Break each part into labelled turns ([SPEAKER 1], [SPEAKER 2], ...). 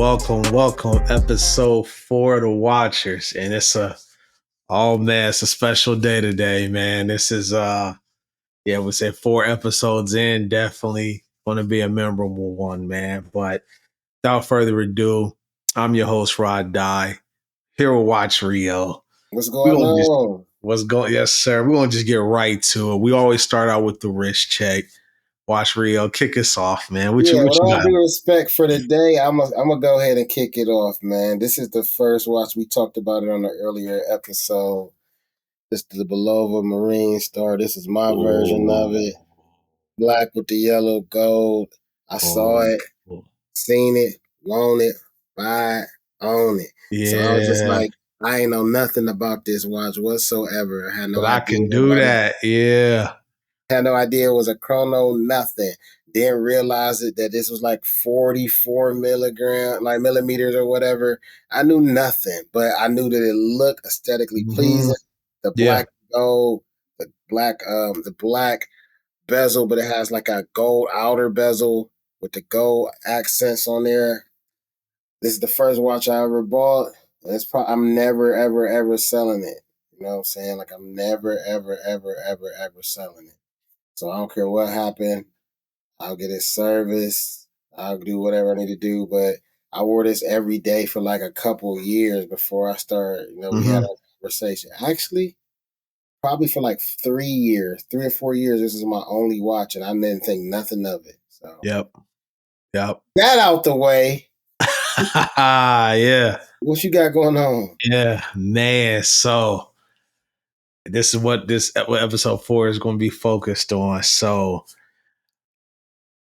[SPEAKER 1] welcome. Episode 4 of the Watchers. And it's a special day today, man. This is we say 4 episodes in, definitely gonna be a memorable one, man. But without further ado, I'm your host, Rod Dye, here with Watch Rio.
[SPEAKER 2] What's
[SPEAKER 1] We
[SPEAKER 2] going
[SPEAKER 1] gonna just
[SPEAKER 2] on?
[SPEAKER 1] yes, sir. We're gonna just get right to it. We always start out with the wrist check. Watch Rio, kick us off, man. What
[SPEAKER 2] Yeah,
[SPEAKER 1] you
[SPEAKER 2] with all
[SPEAKER 1] got?
[SPEAKER 2] due respect for the day, I'm gonna go ahead and kick it off, man. This is the first watch. We talked about it on the earlier episode. This is the Belova Marine Star. This is my version of it. Black with the yellow gold. I saw it, seen it, want it, buy it, own it. So I was just
[SPEAKER 1] Yeah,
[SPEAKER 2] like, I ain't know nothing about this watch whatsoever. I had no
[SPEAKER 1] but I
[SPEAKER 2] idea
[SPEAKER 1] can do that. Yeah.
[SPEAKER 2] Had no idea it was a chrono, nothing. Didn't realize it that this was like 44 millimeters or whatever. I knew nothing, but I knew that it looked aesthetically pleasing. The
[SPEAKER 1] Yeah.
[SPEAKER 2] black gold, the black bezel, but it has like a gold outer bezel with the gold accents on there. This is the first watch I ever bought. And I'm never, ever, ever selling it. You know what I'm saying? Like I'm never, ever, ever, ever, ever selling it. So I don't care what happened. I'll get it serviced. I'll do whatever I need to do. But I wore this every day for like a couple of years before I started. We had a conversation. Actually, probably for like 3 years, 3 or 4 years, this is my only watch, and I didn't think nothing of it. So
[SPEAKER 1] Yep.
[SPEAKER 2] that out the way.
[SPEAKER 1] Yeah.
[SPEAKER 2] What you got going on?
[SPEAKER 1] Yeah, man. So this is what what episode 4 is going to be focused on. So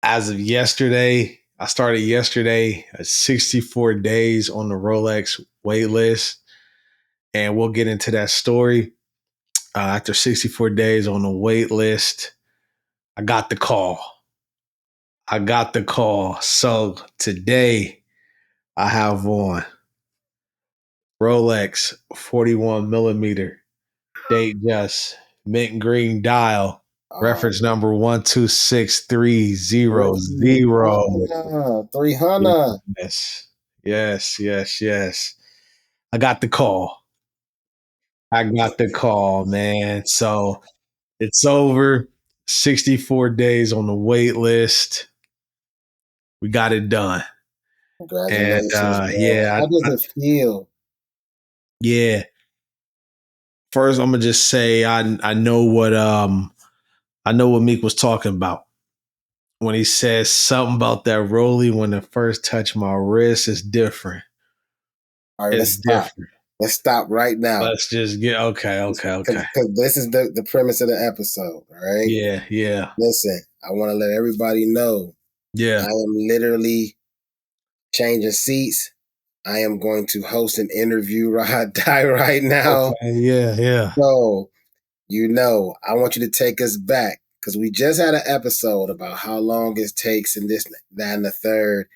[SPEAKER 1] as of yesterday, I started yesterday at 64 days on the Rolex wait list, and we'll get into that story. After 64 days on the wait list, I got the call. So today I have on Rolex 41 millimeter date just mint green dial, reference number 126300.
[SPEAKER 2] 300.
[SPEAKER 1] Yes. I got the call. Man. So it's over. 64 days on the wait list. We got it done. And
[SPEAKER 2] Congratulations, man. How does it feel?
[SPEAKER 1] Yeah. First, I'm gonna just say I know what Meek was talking about when he says something about that Rolly when it first touched my wrist is different.
[SPEAKER 2] All right, let's
[SPEAKER 1] It's
[SPEAKER 2] stop.
[SPEAKER 1] different.
[SPEAKER 2] Let's stop right now.
[SPEAKER 1] Let's just get okay.
[SPEAKER 2] Because this is the premise of the episode, all right?
[SPEAKER 1] Yeah.
[SPEAKER 2] Listen, I want to let everybody know
[SPEAKER 1] Yeah.
[SPEAKER 2] I am literally changing seats. I am going to host an interview Rod Dye right now.
[SPEAKER 1] Okay. Yeah.
[SPEAKER 2] So, I want you to take us back because we just had an episode about how long it takes and this, that, and the third.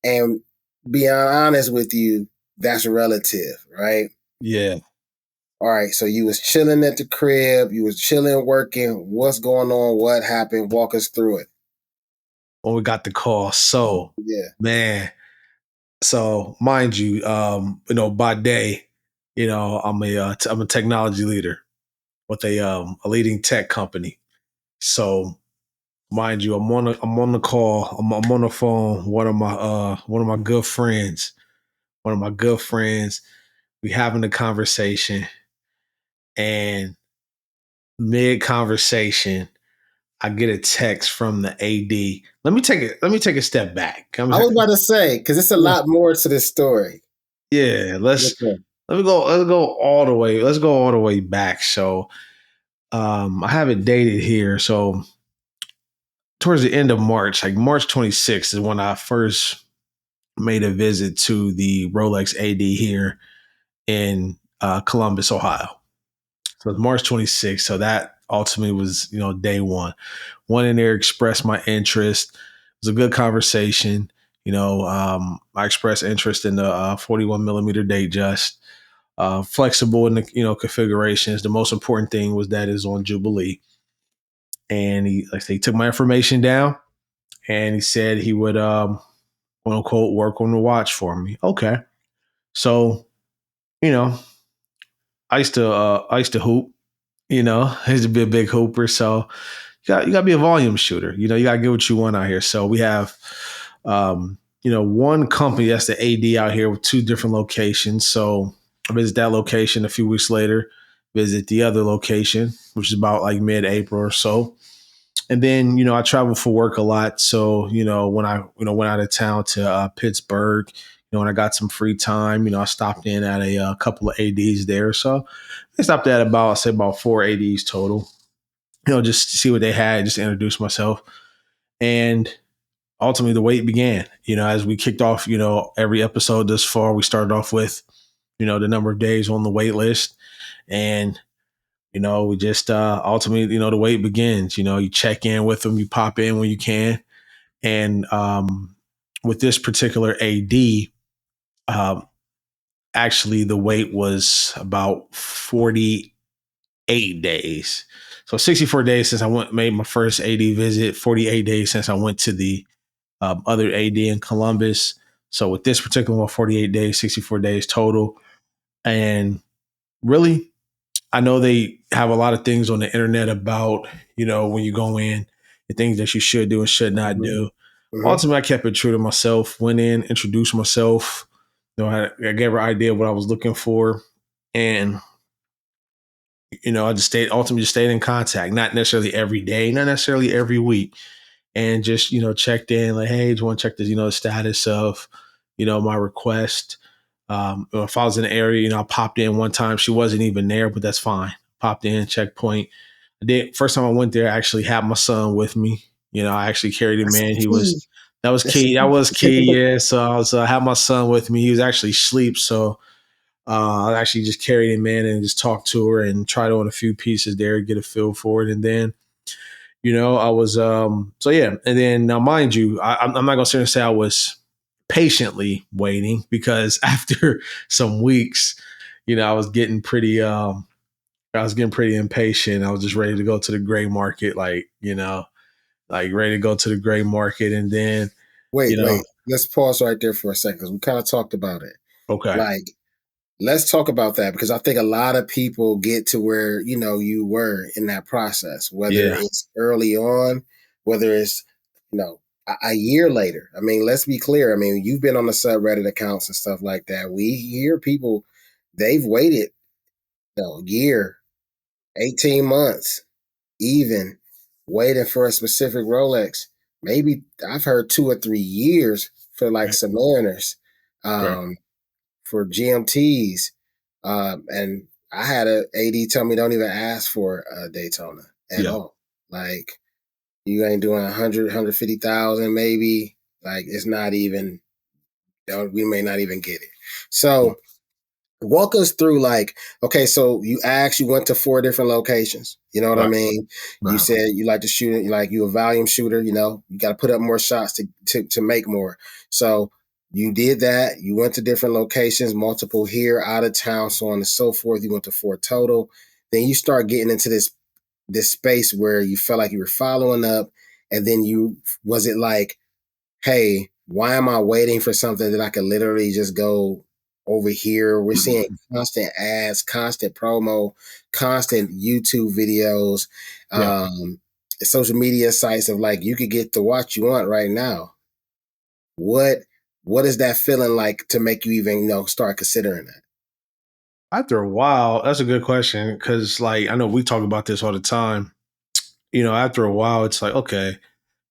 [SPEAKER 2] And being honest with you, that's relative, right?
[SPEAKER 1] Yeah.
[SPEAKER 2] All right, so you was chilling at the crib, you was chilling, working. What's going on? What happened? Walk us through it.
[SPEAKER 1] When we got the call. So
[SPEAKER 2] Yeah.
[SPEAKER 1] man. So mind you, by day, I'm a technology leader with a leading tech company. So mind you, I'm on the call. I'm on the phone. One of my good friends. We having a conversation, and mid conversation, I get a text from the AD. Let me take a step back.
[SPEAKER 2] I was about to say, because it's a lot more to this story.
[SPEAKER 1] Yeah, let's go all the way. Let's go all the way back. So I have it dated here. So towards the end of March, like March 26th is when I first made a visit to the Rolex AD here in Columbus, Ohio. So it's March 26th. So that ultimately was, day one. Went in there, expressed my interest. It was a good conversation. I expressed interest in the 41 millimeter Datejust. Flexible in the configurations. The most important thing was that it's on Jubilee. And he took my information down, and he said he would quote unquote work on the watch for me. Okay. So, you know, I used to hoop, I used to be a big hooper. So you got to be a volume shooter. You got to get what you want out here. So we have, one company that's the AD out here with two different locations. So I visit that location a few weeks later, visit the other location, which is about like mid-April or so. And then, I travel for work a lot. So, when I, went out of town to Pittsburgh, when I got some free time, I stopped in at a couple of ADs there. So I stopped at about, I say about four ADs total, just to see what they had, just to introduce myself. And ultimately the wait began, as we kicked off, every episode thus far, we started off with, the number of days on the wait list. And, we just ultimately, the wait begins. You check in with them, you pop in when you can. And with this particular AD, um, actually the wait was about 48 days. So 64 days since I made my first AD visit, 48 days since I went to the other AD in Columbus. So with this particular one, 48 days, 64 days total. And really, I know they have a lot of things on the internet about, when you go in, the things that you should do and should not
[SPEAKER 2] Mm-hmm.
[SPEAKER 1] do.
[SPEAKER 2] Mm-hmm.
[SPEAKER 1] Ultimately, I kept it true to myself, went in, introduced myself. I gave her an idea of what I was looking for. And, I just ultimately just stayed in contact, not necessarily every day, not necessarily every week. And just, checked in like, hey, do you want to check the status of, my request? If I was in the area, I popped in one time. She wasn't even there, but that's fine. Popped in, checkpoint. I did. First time I went there, I actually had my son with me. I actually carried him
[SPEAKER 2] That's
[SPEAKER 1] in.
[SPEAKER 2] key.
[SPEAKER 1] That was
[SPEAKER 2] That's
[SPEAKER 1] key. That
[SPEAKER 2] key.
[SPEAKER 1] was key. Yeah. So I had my son with me. He was actually asleep. So I actually just carried him in and just talked to her and tried on a few pieces there, get a feel for it. And then, I was, so yeah. And then now, mind you, I'm not going to sit and say I was patiently waiting because after some weeks, I was getting pretty, impatient. I was just ready to go to the gray market, like ready to go to the gray market. And then,
[SPEAKER 2] Wait,
[SPEAKER 1] you know,
[SPEAKER 2] wait. Let's pause right there for a second because we kind of talked about it.
[SPEAKER 1] okay.
[SPEAKER 2] Like, let's talk about that because I think a lot of people get to where you were in that process, whether
[SPEAKER 1] Yeah.
[SPEAKER 2] it's early on, whether it's a year later. I mean, let's be clear. I mean, you've been on the subreddit accounts and stuff like that. We hear people they've waited a year, 18 months, even waiting for a specific Rolex. Maybe I've heard 2 or 3 years for like
[SPEAKER 1] Yeah.
[SPEAKER 2] Submariners.
[SPEAKER 1] Right.
[SPEAKER 2] Um, for GMTs. And I had a AD tell me don't even ask for a Daytona at
[SPEAKER 1] Yeah.
[SPEAKER 2] all. Like you ain't doing 150,000 maybe. Like it's not even, we may not even get it.
[SPEAKER 1] Yeah.
[SPEAKER 2] So walk us through like, okay, so you went to 4 different locations. You know what I
[SPEAKER 1] Right.
[SPEAKER 2] mean? You
[SPEAKER 1] Right.
[SPEAKER 2] said you like to shoot it, like you a volume shooter, you got to put up more shots to make more. So you did that. You went to different locations, multiple here, out of town, so on and so forth. You went to 4 total. Then you start getting into this space where you felt like you were following up. And then was it like, hey, why am I waiting for something that I could literally just go over here? We're seeing constant ads, constant promo, constant YouTube videos,
[SPEAKER 1] Yeah.
[SPEAKER 2] um, social media sites of like you could get the watch you want right now. What what is that feeling like to make you even start considering that?
[SPEAKER 1] After a while, that's a good question because, like, I know we talk about this all the time. After a while, it's like, okay,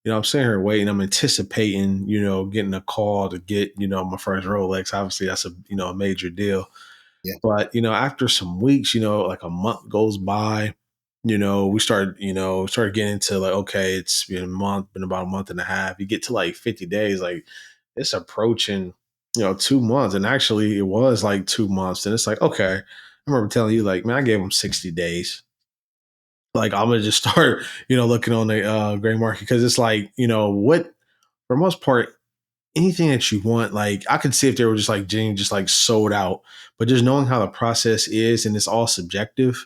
[SPEAKER 1] I'm sitting here waiting. I'm anticipating, getting a call to get, my first Rolex. Obviously, that's a major deal.
[SPEAKER 2] Yeah,
[SPEAKER 1] But, after some weeks, like a month goes by, we started getting into like, okay, it's been about a month and a half. You get to like 50 days, like it's approaching, 2 months. And actually it was like 2 months. And it's like, okay, I remember telling you like, man, I gave them 60 days. Like I'm gonna just start, looking on the gray market because it's like, what for the most part, anything that you want, like I could see if they were just like Jane, just like sold out, but just knowing how the process is and it's all subjective,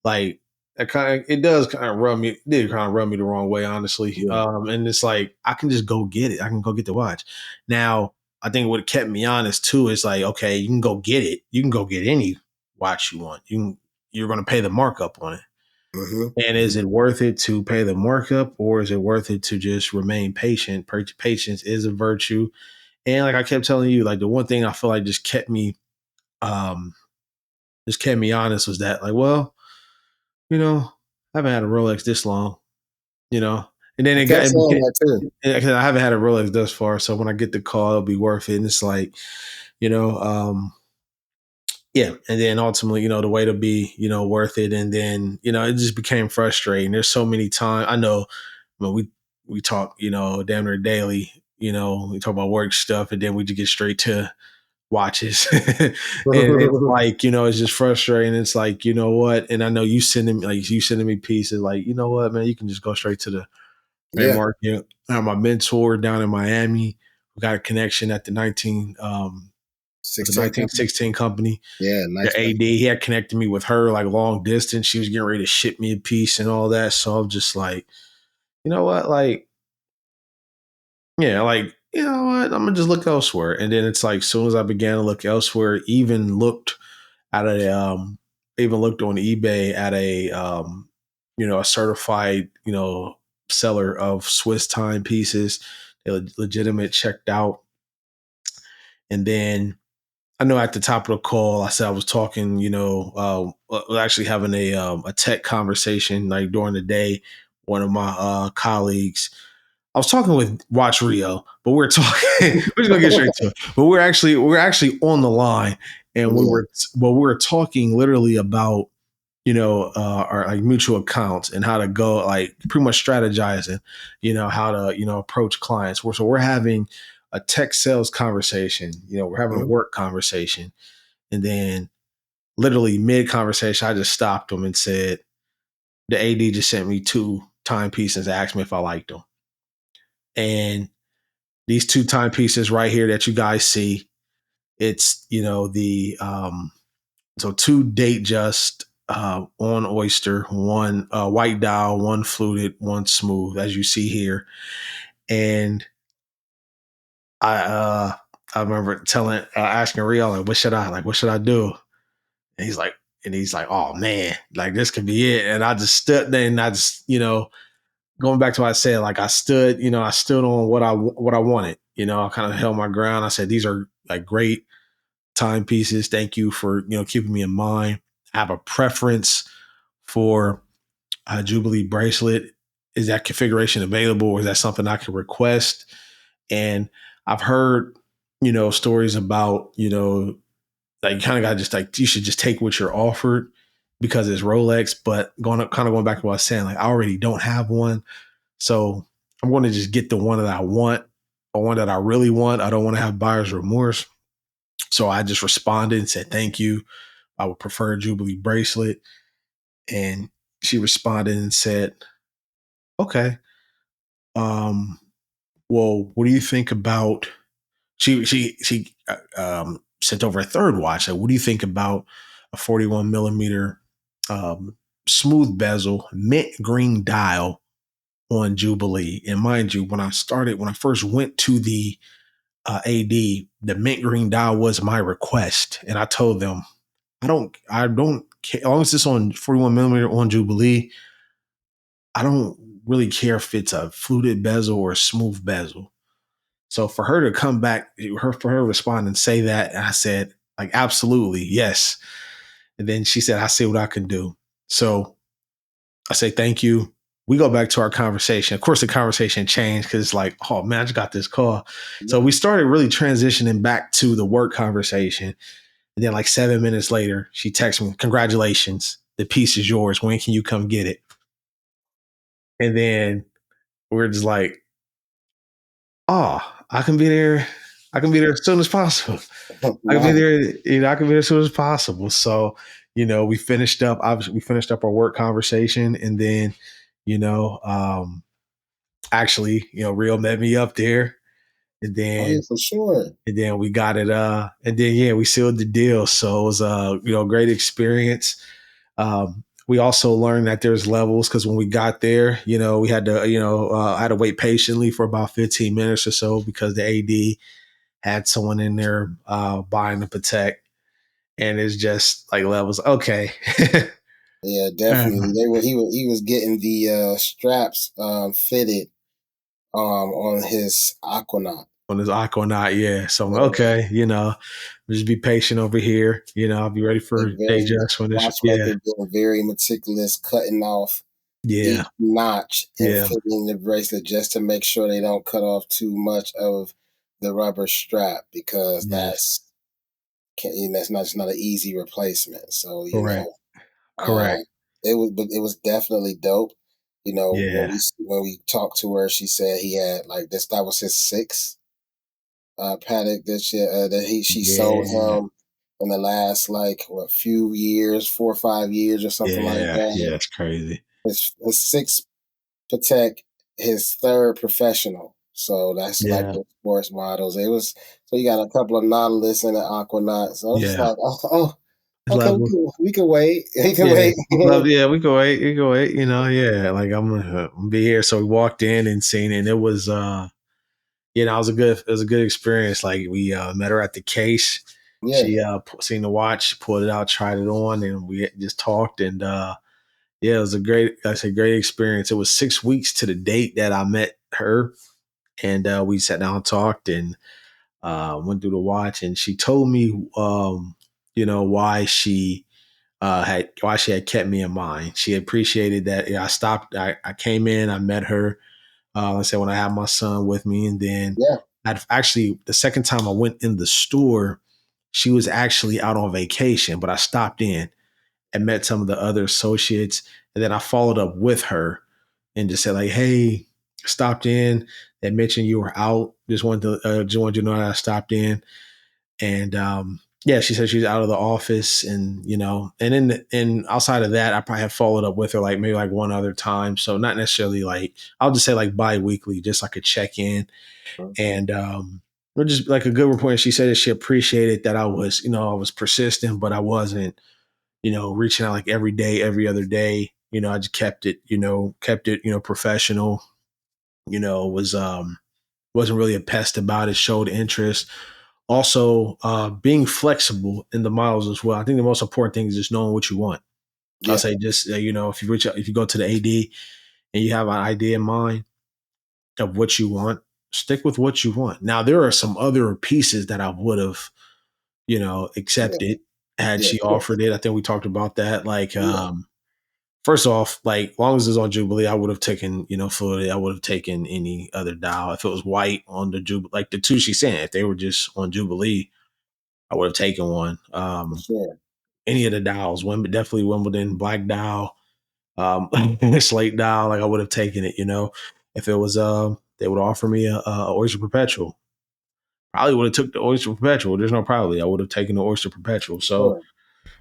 [SPEAKER 1] like it does kind of rub me. It did kind of rub me the wrong way, honestly.
[SPEAKER 2] Yeah.
[SPEAKER 1] And it's like I can just go get it. I can go get the watch. Now, I think what kept me honest too is like, okay, you can go get it. You can go get any watch you want. You're going to pay the markup on it.
[SPEAKER 2] Mm-hmm.
[SPEAKER 1] And is it worth it to pay the markup, or is it worth it to just remain patient? Patience is a virtue. And like I kept telling you, like the one thing I feel like um, just kept me honest was that, like, well, I haven't had a Rolex this long, you know, and then
[SPEAKER 2] I
[SPEAKER 1] it
[SPEAKER 2] kept
[SPEAKER 1] got,
[SPEAKER 2] saying that too.
[SPEAKER 1] I haven't had a Rolex thus far. So when I get the call, it'll be worth it. And it's like, you know, um, yeah. And then ultimately, the way to be, worth it. And then, it just became frustrating. There's so many times I know when we talk, damn near daily, we talk about work stuff and then we just get straight to watches. And it's like, it's just frustrating. It's like, you know what? And I know you sending me pieces like, you know what, man, you can just go straight to the main
[SPEAKER 2] Yeah.
[SPEAKER 1] market. I have my mentor down in Miami who got a connection at the
[SPEAKER 2] 16 company.
[SPEAKER 1] 1916 company.
[SPEAKER 2] Yeah,
[SPEAKER 1] The
[SPEAKER 2] nice bezel.
[SPEAKER 1] AD, he had connected me with her like long distance. She was getting ready to ship me a piece and all that. So I'm just like, you know what? Like, yeah, like, you know what? I'm gonna just look elsewhere. And then it's like, as soon as I began to look elsewhere, at a even looked on eBay at a certified, seller of Swiss time pieces. They legitimate, checked out. And then I know at the top of the call, I said I was talking, actually having a tech conversation like during the day. One of my colleagues, I was talking with Watch Rio, but we're talking. We're just gonna get straight to it. But we're actually on the line, and
[SPEAKER 2] Yeah.
[SPEAKER 1] we were talking literally about our like mutual accounts and how to go like pretty much strategizing, how to approach clients. So we're having a tech sales conversation. We're having a
[SPEAKER 2] Mhm.
[SPEAKER 1] work conversation, and then literally mid conversation, I just stopped him and said, "The AD just sent me two timepieces and asked me if I liked them." And these two timepieces right here that you guys see, it's the so two date just on oyster, one white dial, one fluted, one smooth, as you see here. And I I remember asking Rio like, what should I do? And he's like, oh man, like this could be it. And I just stood there and I just going back to what I said, like I stood on what I wanted. I kind of held my ground. I said these are like great timepieces. Thank you for keeping me in mind. I have a preference for a Jubilee bracelet. Is that configuration available, or is that something I can request? And I've heard stories about like you kind of got to just like you should just take what you're offered because it's Rolex. But going back to what I was saying, like I already don't have one, so I'm going to just get the one that I want, or one that I really want. I don't want to have buyer's remorse. So I just responded and said, thank you. I would prefer a Jubilee bracelet. And she responded and said, okay. Um, well, what do you think about sent over a third watch. Like, what do you think about a 41 millimeter um, smooth bezel, mint green dial on Jubilee? And mind you, when I first went to the AD, the mint green dial was my request, and I told them I don't care as long as it's on 41 millimeter on Jubilee. I don't really care if it's a fluted bezel or a smooth bezel. So for her to come back, for her to respond and say that, and I said, like, absolutely, yes. And then she said, I see what I can do. So I say, thank you. We go back to our conversation. Of course, the conversation changed because it's like, oh man, I just got this call. So we started really transitioning back to the work conversation. And then like 7 minutes later, she texts me, congratulations. The piece is yours. When can you come get it? And then we're just like, oh, I can be there. I can be there as soon as possible. I can be
[SPEAKER 2] Nice.
[SPEAKER 1] there, I can be there as soon as possible. So, we finished up our work conversation and then, you know, um, actually, Rio met me up there and
[SPEAKER 2] Oh yeah,
[SPEAKER 1] then
[SPEAKER 2] for sure.
[SPEAKER 1] we got it and then yeah, we sealed the deal. So it was a great experience. we also learned that there's levels because when we got there, we had to, I had to wait patiently for about 15 minutes or so because the AD had someone in there buying the Patek, and it's just like levels. Okay.
[SPEAKER 2] Yeah, definitely. They were he was getting the straps fitted on his Aquanaut.
[SPEAKER 1] On his Aquanaut, yeah. So I'm
[SPEAKER 2] Yeah,
[SPEAKER 1] okay, just be patient over here. I'll be ready
[SPEAKER 2] they
[SPEAKER 1] for
[SPEAKER 2] very
[SPEAKER 1] Datejust when it's
[SPEAKER 2] watchmaker being very meticulous, cutting off
[SPEAKER 1] yeah,
[SPEAKER 2] each notch and
[SPEAKER 1] yeah,
[SPEAKER 2] fitting the bracelet just to make sure they don't cut off too much of the rubber strap because
[SPEAKER 1] yes,
[SPEAKER 2] that's not an easy replacement. So
[SPEAKER 1] correct,
[SPEAKER 2] uh,
[SPEAKER 1] correct,
[SPEAKER 2] it was definitely dope.
[SPEAKER 1] yeah,
[SPEAKER 2] When we talked to her, she said he had like this. That was his sixth paddock that she sold
[SPEAKER 1] yeah,
[SPEAKER 2] him in the last like what few years, 4 or 5 years or something like
[SPEAKER 1] yeah, yeah.
[SPEAKER 2] that.
[SPEAKER 1] It's crazy.
[SPEAKER 2] His sixth Patek, his third professional. So that's like
[SPEAKER 1] Yeah,
[SPEAKER 2] the sports models. It was so you got a couple of Nautilus and an Aquanaut. So I was just
[SPEAKER 1] yeah.
[SPEAKER 2] like, okay,
[SPEAKER 1] Level.
[SPEAKER 2] we can wait. We can
[SPEAKER 1] Yeah,
[SPEAKER 2] wait.
[SPEAKER 1] love. Yeah, we can wait. We can wait. Yeah. Like I'm gonna be here. So we walked in and seen it. And it was, it was a good experience. Like we met her at the case.
[SPEAKER 2] Yeah,
[SPEAKER 1] She seen the watch, pulled it out, tried it on, and we just talked. And yeah, it was a great experience. It was 6 weeks to the date that I met her, and we sat down and talked and went through the watch. And she told me, why she had kept me in mind. She appreciated that. Yeah, I stopped. I came in. I met her. I said when I had my son with me, and then
[SPEAKER 2] yeah,
[SPEAKER 1] I'd actually the second time I went in the store, she was actually out on vacation, but I stopped in and met some of the other associates, and then I followed up with her and just said like, "Hey, stopped in. They mentioned you were out. Just wanted you to know that I stopped in." And yeah, she said she's out of the office, and and outside of that, I probably have followed up with her like maybe like one other time. So not necessarily like I'll just say like bi-weekly, just like a check in, and we're just like a good report. And she said that she appreciated that I was persistent, but I wasn't reaching out like every day, every other day. I just kept it professional. Was wasn't really a pest about it. Showed interest. Also, being flexible in the models as well. I think the most important thing is just knowing what you want. I'll
[SPEAKER 2] yeah,
[SPEAKER 1] say just if you reach out, if you go to the AD and you have an idea in mind of what you want, stick with what you want. Now there are some other pieces that I would have
[SPEAKER 2] yeah,
[SPEAKER 1] accepted had
[SPEAKER 2] yeah,
[SPEAKER 1] she
[SPEAKER 2] of course,
[SPEAKER 1] offered it. I think we talked about that. Like
[SPEAKER 2] yeah,
[SPEAKER 1] first off, like long as it's on Jubilee, I would have taken Fluid. I would have taken any other dial if it was white on the Jubilee. Like the two she sent, if they were just on Jubilee, I would have taken one.
[SPEAKER 2] for sure.
[SPEAKER 1] Any of the dials, Wimbledon, definitely Wimbledon, black dial, slate dial. Like I would have taken it. If it was they would offer me a Oyster Perpetual. Probably would have took the Oyster Perpetual. There's no probably. I would have taken the Oyster Perpetual. So,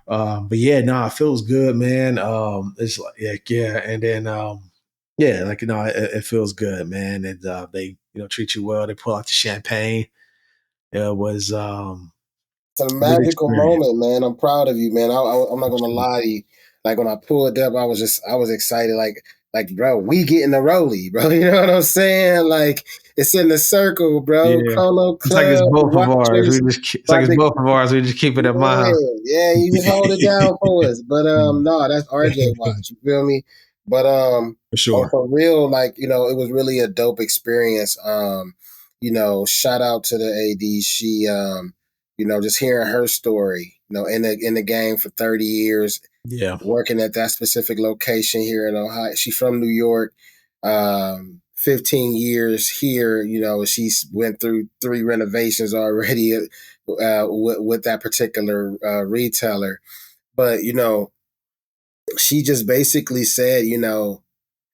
[SPEAKER 2] Sure.
[SPEAKER 1] but yeah, nah, it feels good, man. It's like yeah, and then yeah, like it feels good, man. And they treat you well. They pull out the champagne. It was
[SPEAKER 2] It's a
[SPEAKER 1] a good
[SPEAKER 2] magical
[SPEAKER 1] experience.
[SPEAKER 2] moment, man. I'm proud of you, man. I'm not gonna lie to you. Like when I pulled up, I was excited. Bro, we getting the rollie, bro. You know what I'm saying? Like it's in the circle, bro.
[SPEAKER 1] Yeah.
[SPEAKER 2] Chrono
[SPEAKER 1] It's like it's
[SPEAKER 2] Club,
[SPEAKER 1] both of ours.
[SPEAKER 2] watchers,
[SPEAKER 1] It's like
[SPEAKER 2] about
[SPEAKER 1] it's
[SPEAKER 2] to
[SPEAKER 1] both of ours. We just keep it at my house.
[SPEAKER 2] yeah, you just hold it down for us. But no, that's RJ
[SPEAKER 1] For
[SPEAKER 2] watch. You feel me? But
[SPEAKER 1] sure.
[SPEAKER 2] for real, like it was really a dope experience. Shout out to the AD. She just hearing her story. In the game for 30 years,
[SPEAKER 1] Yeah.
[SPEAKER 2] working at that specific location here in Ohio. She's from New York. 15 years here. She's went through 3 renovations already with that particular retailer. But she just basically said,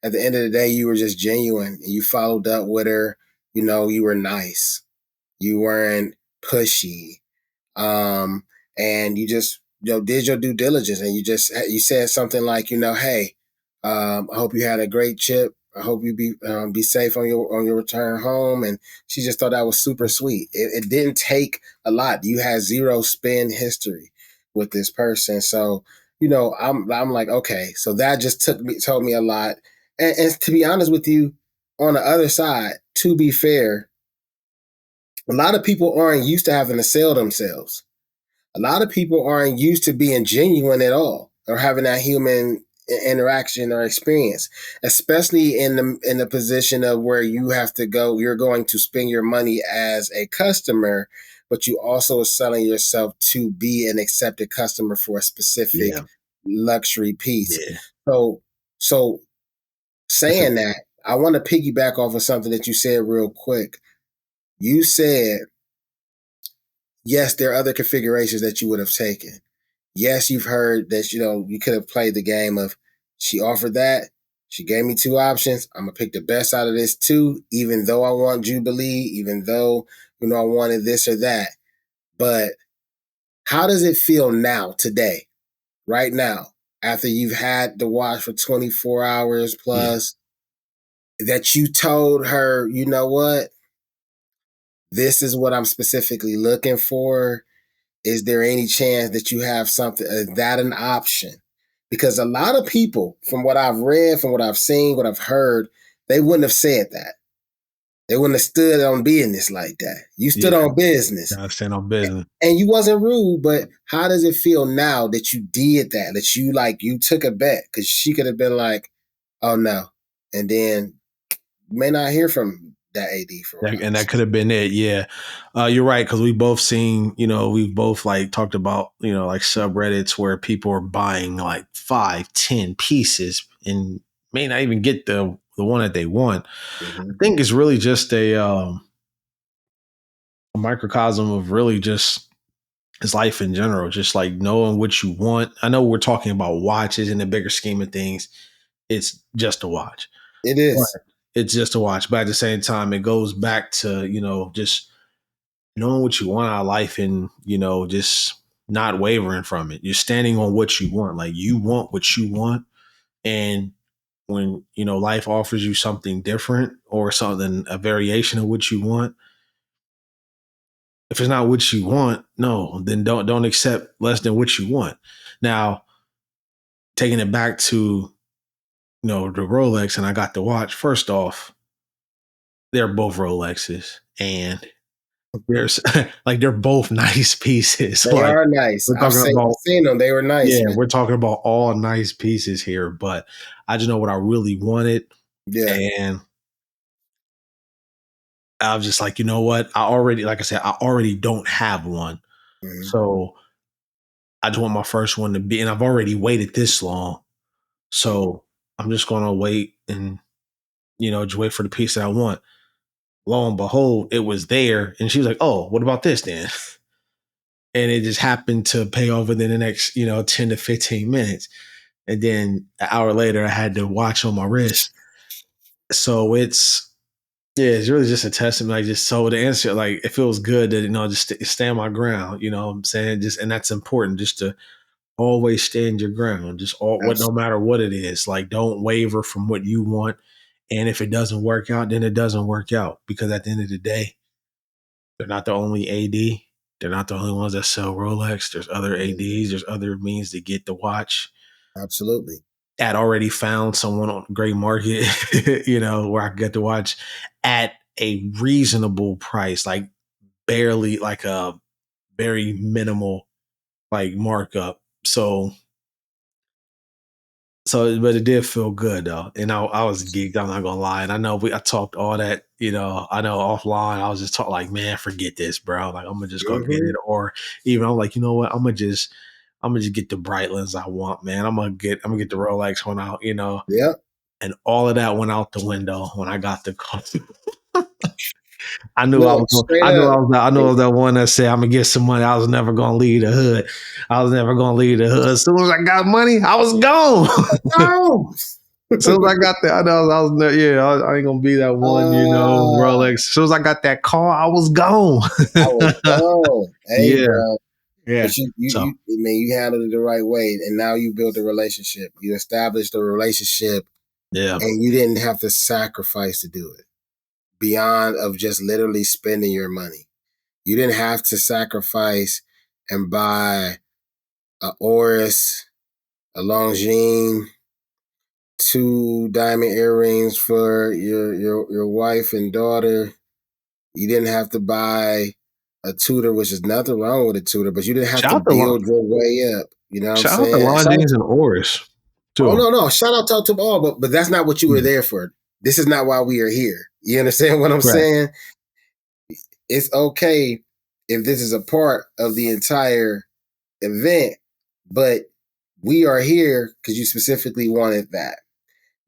[SPEAKER 2] at the end of the day, you were just genuine and you followed up with her. You were nice. You weren't pushy. Um, and you just did your due diligence, and you said something like, hey, I hope you had a great trip. I hope you be safe on your return home. And she just thought that was super sweet. It didn't take a lot. You had zero spin history with this person, so I'm like, okay, so that just told me a lot. And to be honest with you, on the other side, to be fair, a lot of people aren't used to having to sell themselves. A lot of people aren't used to being genuine at all or having that human interaction or experience, especially in the position of where you're going to spend your money as a customer, but you also are selling yourself to be an accepted customer for a specific
[SPEAKER 1] Yeah.
[SPEAKER 2] luxury piece.
[SPEAKER 1] Yeah.
[SPEAKER 2] So so
[SPEAKER 1] That's a,
[SPEAKER 2] saying that, I want to piggyback off of something that you said real quick. You said, yes, there are other configurations that you would have taken. Yes, you've heard that, you could have played the game of, she offered that. She gave me two options. I'm going to pick the best out of this two, even though I want Jubilee, even though, I wanted this or that. But how does it feel now, today, right now, after you've had the watch for 24 hours
[SPEAKER 1] yeah.
[SPEAKER 2] plus, that you told her, you know what? This is what I'm specifically looking for. Is there any chance that you have something, that an option? Because a lot of people, from what I've read, from what I've seen, what I've heard, they wouldn't have said that. They wouldn't have stood on business like that. You stood
[SPEAKER 1] Yeah.
[SPEAKER 2] on business.
[SPEAKER 1] Gotta stand on business.
[SPEAKER 2] And you wasn't rude, but how does it feel now that you did that? That you took a bet? Because she could have been like, oh no. And then you may not hear from that AD for a while.
[SPEAKER 1] And that could have been it. Yeah. You're right. Cause we both seen, we've both like talked about, like subreddits where people are buying like 5, 10 pieces and may not even get the one that they want. I
[SPEAKER 2] Mm-hmm.
[SPEAKER 1] think it's really just a microcosm of really just his life in general, just like knowing what you want. I know we're talking about watches in the bigger scheme of things. It's just a watch.
[SPEAKER 2] It
[SPEAKER 1] Right.
[SPEAKER 2] is.
[SPEAKER 1] It's just a watch. But at the same time, it goes back to, just knowing what you want out of life and, just not wavering from it. You're standing on what you want. Like you want what you want. And when, life offers you something different or something, a variation of what you want, if it's not what you want, no, then don't accept less than what you want. Now, taking it back to, the Rolex and I got the watch, first off, they're both Rolexes. And there's like they're both nice pieces.
[SPEAKER 2] They
[SPEAKER 1] Like
[SPEAKER 2] are nice.
[SPEAKER 1] we're talking
[SPEAKER 2] I've
[SPEAKER 1] about,
[SPEAKER 2] seen them. They were nice,
[SPEAKER 1] yeah,
[SPEAKER 2] man.
[SPEAKER 1] we're talking about all nice pieces here. But I just know what I really wanted,
[SPEAKER 2] Yeah.
[SPEAKER 1] and I was just like, you know what? Like I said, I already don't have one,
[SPEAKER 2] Mm-hmm.
[SPEAKER 1] so I just want my first one to be. And I've already waited this long,
[SPEAKER 2] Mm-hmm.
[SPEAKER 1] so I'm just gonna wait and just wait for the piece that I want. Lo and behold, it was there, and she was like, "Oh, what about this then?" And it just happened to pay off within the next 10 to 15 minutes. And then an hour later, I had the watch on my wrist. So it's really just a testament. Like, just so to answer, like, it feels good that, just stand my ground, what I'm saying? And that's important, just to always stand your ground, no matter what it is. Like, don't waver from what you want. And if it doesn't work out, then it doesn't work out, because at the end of the day, they're not the only AD. They're not the only ones that sell Rolex. There's other
[SPEAKER 2] Mm-hmm.
[SPEAKER 1] ADs. There's other means to get the watch.
[SPEAKER 2] Absolutely.
[SPEAKER 1] I'd already found someone on the gray market, where I could get the watch at a reasonable price, like barely, like a very minimal like markup. But it did feel good though, and I was geeked. I'm not gonna lie, and I know I talked all that. I know offline. I was just talking like, man, forget this, bro. Like I'm gonna just go get
[SPEAKER 2] Mm-hmm.
[SPEAKER 1] it, or even I'm like, you know what? I'm gonna just get the bright lens I want, man. I'm gonna get the Rolex one out,
[SPEAKER 2] Yep.
[SPEAKER 1] and all of that went out the window when I got the car. I knew I
[SPEAKER 2] Look,
[SPEAKER 1] was.
[SPEAKER 2] straight
[SPEAKER 1] I knew
[SPEAKER 2] up.
[SPEAKER 1] I was. I knew I was that one that said I'm gonna get some money. I was never gonna leave the hood. I was never gonna leave the hood. As soon as I got money, I was gone.
[SPEAKER 2] No.
[SPEAKER 1] As soon as I got that, I know yeah, I ain't gonna be that one,
[SPEAKER 2] I
[SPEAKER 1] Rolex. As soon as I got that car, I was gone.
[SPEAKER 2] was gone. Hey,
[SPEAKER 1] Yeah,
[SPEAKER 2] bro.
[SPEAKER 1] yeah.
[SPEAKER 2] But
[SPEAKER 1] So
[SPEAKER 2] I mean, you handled it the right way, and now you built a relationship. You established a relationship,
[SPEAKER 1] yeah,
[SPEAKER 2] and you didn't have to sacrifice to do it beyond of just literally spending your money. You didn't have to sacrifice and buy a Oris a Longines, two diamond earrings for your wife and daughter. You didn't have to buy a tutor, which is nothing wrong with a tutor, but you didn't have to
[SPEAKER 1] Shout out to
[SPEAKER 2] build your way up. You know what I'm
[SPEAKER 1] shout out to
[SPEAKER 2] saying?
[SPEAKER 1] Longines and Oris
[SPEAKER 2] Oh
[SPEAKER 1] too.
[SPEAKER 2] no, shout out to all, but that's not what you were
[SPEAKER 1] Yeah.
[SPEAKER 2] there for. This is not why we are here. You understand what I'm
[SPEAKER 1] Right.
[SPEAKER 2] saying? It's okay if this is a part of the entire event, but we are here because you specifically wanted that.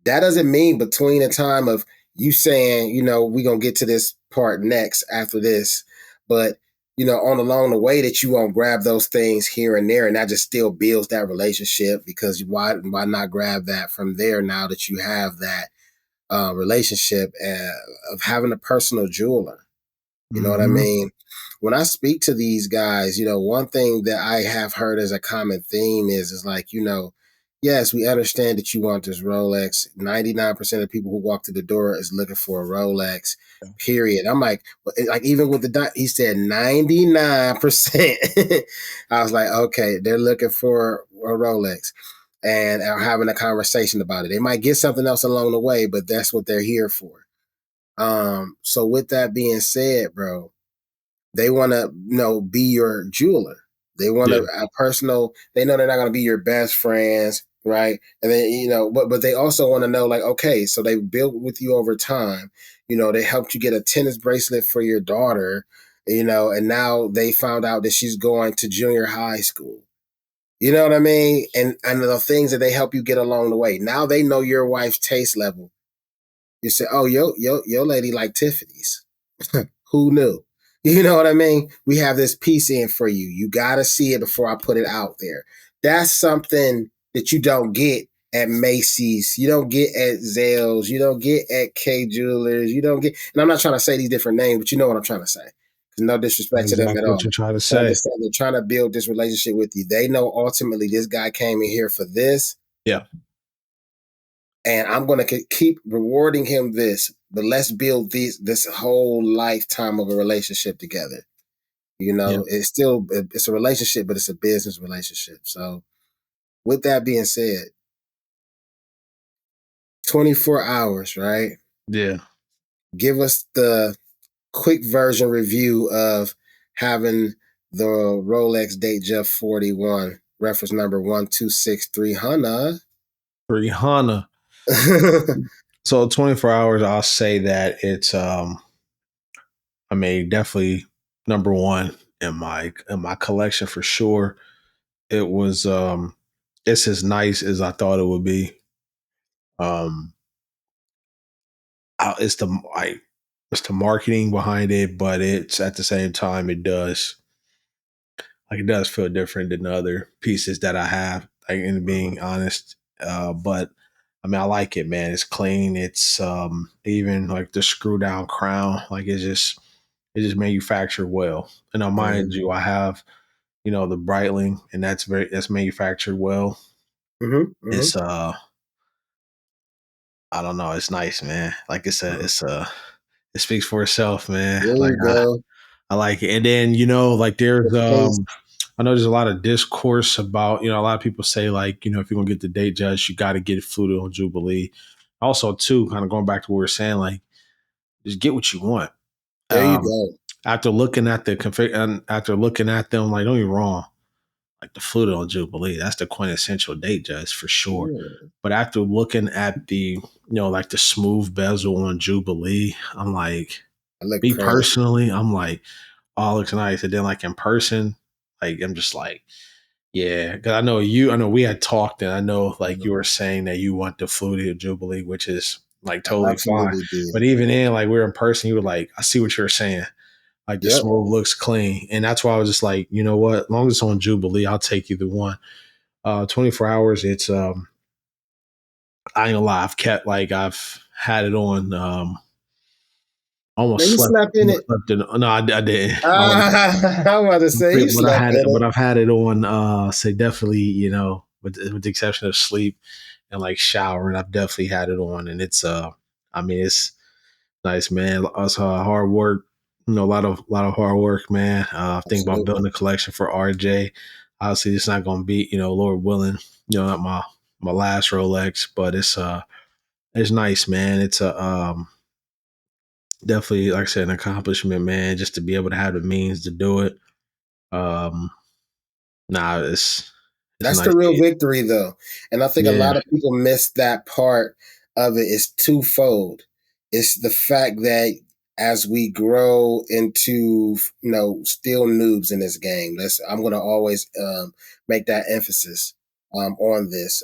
[SPEAKER 2] That doesn't mean between the time of you saying, we're gonna get to this part next after this, but on along the way that you won't grab those things here and there, and that just still builds that relationship because why not grab that from there now that you have that relationship of having a personal jeweler. You know what I
[SPEAKER 1] Mm-hmm.
[SPEAKER 2] mean? When I speak to these guys, one thing that I have heard as a common theme is like, yes, we understand that you want this Rolex. 99% of people who walk through the door is looking for a Rolex, period. I'm like even with he said 99%. I was like, okay, they're looking for a Rolex and are having a conversation about it. They might get something else along the way, but that's what they're here for. So with that being said, bro, they want to be your jeweler. They want
[SPEAKER 1] Yeah.
[SPEAKER 2] a personal. They know they're not going to be your best friends, right? And then but they also want to know like, okay, so they built with you over time. They helped you get a tennis bracelet for your daughter. And now they found out that she's going to junior high school. You know what I mean? And the things that they help you get along the way. Now they know your wife's taste level. You say, oh, yo lady like Tiffany's. Who knew? You know what I mean? We have this piece in for you. You got to see it before I put it out there. That's something that you don't get at Macy's. You don't get at Zales. You don't get at K Jewelers. You don't get, and I'm not trying to say these different names, but you know what I'm trying to say. No disrespect to them
[SPEAKER 1] Exactly
[SPEAKER 2] at
[SPEAKER 1] what
[SPEAKER 2] all.
[SPEAKER 1] you're trying to
[SPEAKER 2] But
[SPEAKER 1] say.
[SPEAKER 2] they're trying to build this relationship with you. They know ultimately this guy came in here for this,
[SPEAKER 1] Yeah.
[SPEAKER 2] and I'm going to keep rewarding him this. But let's build this whole lifetime of a relationship together.
[SPEAKER 1] Yeah.
[SPEAKER 2] It's a relationship, but it's a business relationship. So, with that being said, 24 hours, right?
[SPEAKER 1] Yeah.
[SPEAKER 2] Give us the quick version review of having the Rolex Datejust 41, reference number 126300.
[SPEAKER 1] Rihanna. So 24 hours, I'll say that it's I mean, definitely number one in my collection for sure. It was it's as nice as I thought it would be. Um it's the it's the marketing behind it, but it's at the same time it does feel different than the other pieces that I have, like in being honest. But I mean I like it, man. It's clean. It's even like the screw down crown, like it's just manufactured well. And now mind you, I have the Breitling, and that's manufactured well.
[SPEAKER 2] Mm-hmm, mm-hmm,
[SPEAKER 1] It's I don't know, it's nice, man. Like
[SPEAKER 2] mm-hmm.
[SPEAKER 1] it speaks for itself, man.
[SPEAKER 2] There
[SPEAKER 1] Like
[SPEAKER 2] you go.
[SPEAKER 1] I like it. And then, like there's
[SPEAKER 2] The face.
[SPEAKER 1] I know there's a lot of discourse about, a lot of people say like, if you're gonna get the date judge, you gotta get it fluted on Jubilee. Also, too, kind of going back to what we were saying, like, just get what you want.
[SPEAKER 2] There you
[SPEAKER 1] Um,
[SPEAKER 2] go.
[SPEAKER 1] after looking at the config and after looking at them, like, don't get me wrong, like the fluted on Jubilee, that's the quintessential date judge for sure.
[SPEAKER 2] Yeah,
[SPEAKER 1] But after looking at like the smooth bezel on Jubilee, I'm like,
[SPEAKER 2] I look
[SPEAKER 1] me
[SPEAKER 2] crazy.
[SPEAKER 1] personally, I'm like, oh, it looks nice. And then like in person, like I'm just like, yeah, because I know we had talked, and I know like you
[SPEAKER 2] Mhm.
[SPEAKER 1] were saying that you want the fluted Jubilee, which is like
[SPEAKER 2] I
[SPEAKER 1] totally fine.
[SPEAKER 2] absolutely
[SPEAKER 1] But
[SPEAKER 2] did.
[SPEAKER 1] even then, like we were in person, you were like, I see what you're saying. Like the
[SPEAKER 2] Yep.
[SPEAKER 1] smooth looks clean, and that's why I was just like, you know what? As long as it's on Jubilee, I'll take either one. 24 hours. It's I ain't gonna lie. I've had it on.
[SPEAKER 2] Man, you slept in it.
[SPEAKER 1] Almost slept in. No, I didn't.
[SPEAKER 2] I'm about to say you
[SPEAKER 1] But I
[SPEAKER 2] slept
[SPEAKER 1] had it.
[SPEAKER 2] in
[SPEAKER 1] But
[SPEAKER 2] it.
[SPEAKER 1] I've had it on. Say definitely. With the exception of sleep and like showering, I've definitely had it on, and it's I mean, it's nice, man. It's hard work. A lot of hard work, man. Think about
[SPEAKER 2] Absolutely.
[SPEAKER 1] building a collection for RJ. Obviously, it's not going to be, Lord willing, not my last Rolex, but it's nice, man. It's a definitely, like I said, an accomplishment, man. Just to be able to have the means to do it. Um, nah, it's a
[SPEAKER 2] That's
[SPEAKER 1] nice
[SPEAKER 2] the real
[SPEAKER 1] piece.
[SPEAKER 2] victory, though. And I think a
[SPEAKER 1] Yeah,
[SPEAKER 2] lot of people miss that part of it. It's twofold. It's the fact that as we grow into, still noobs in this game. I'm going to always make that emphasis on this.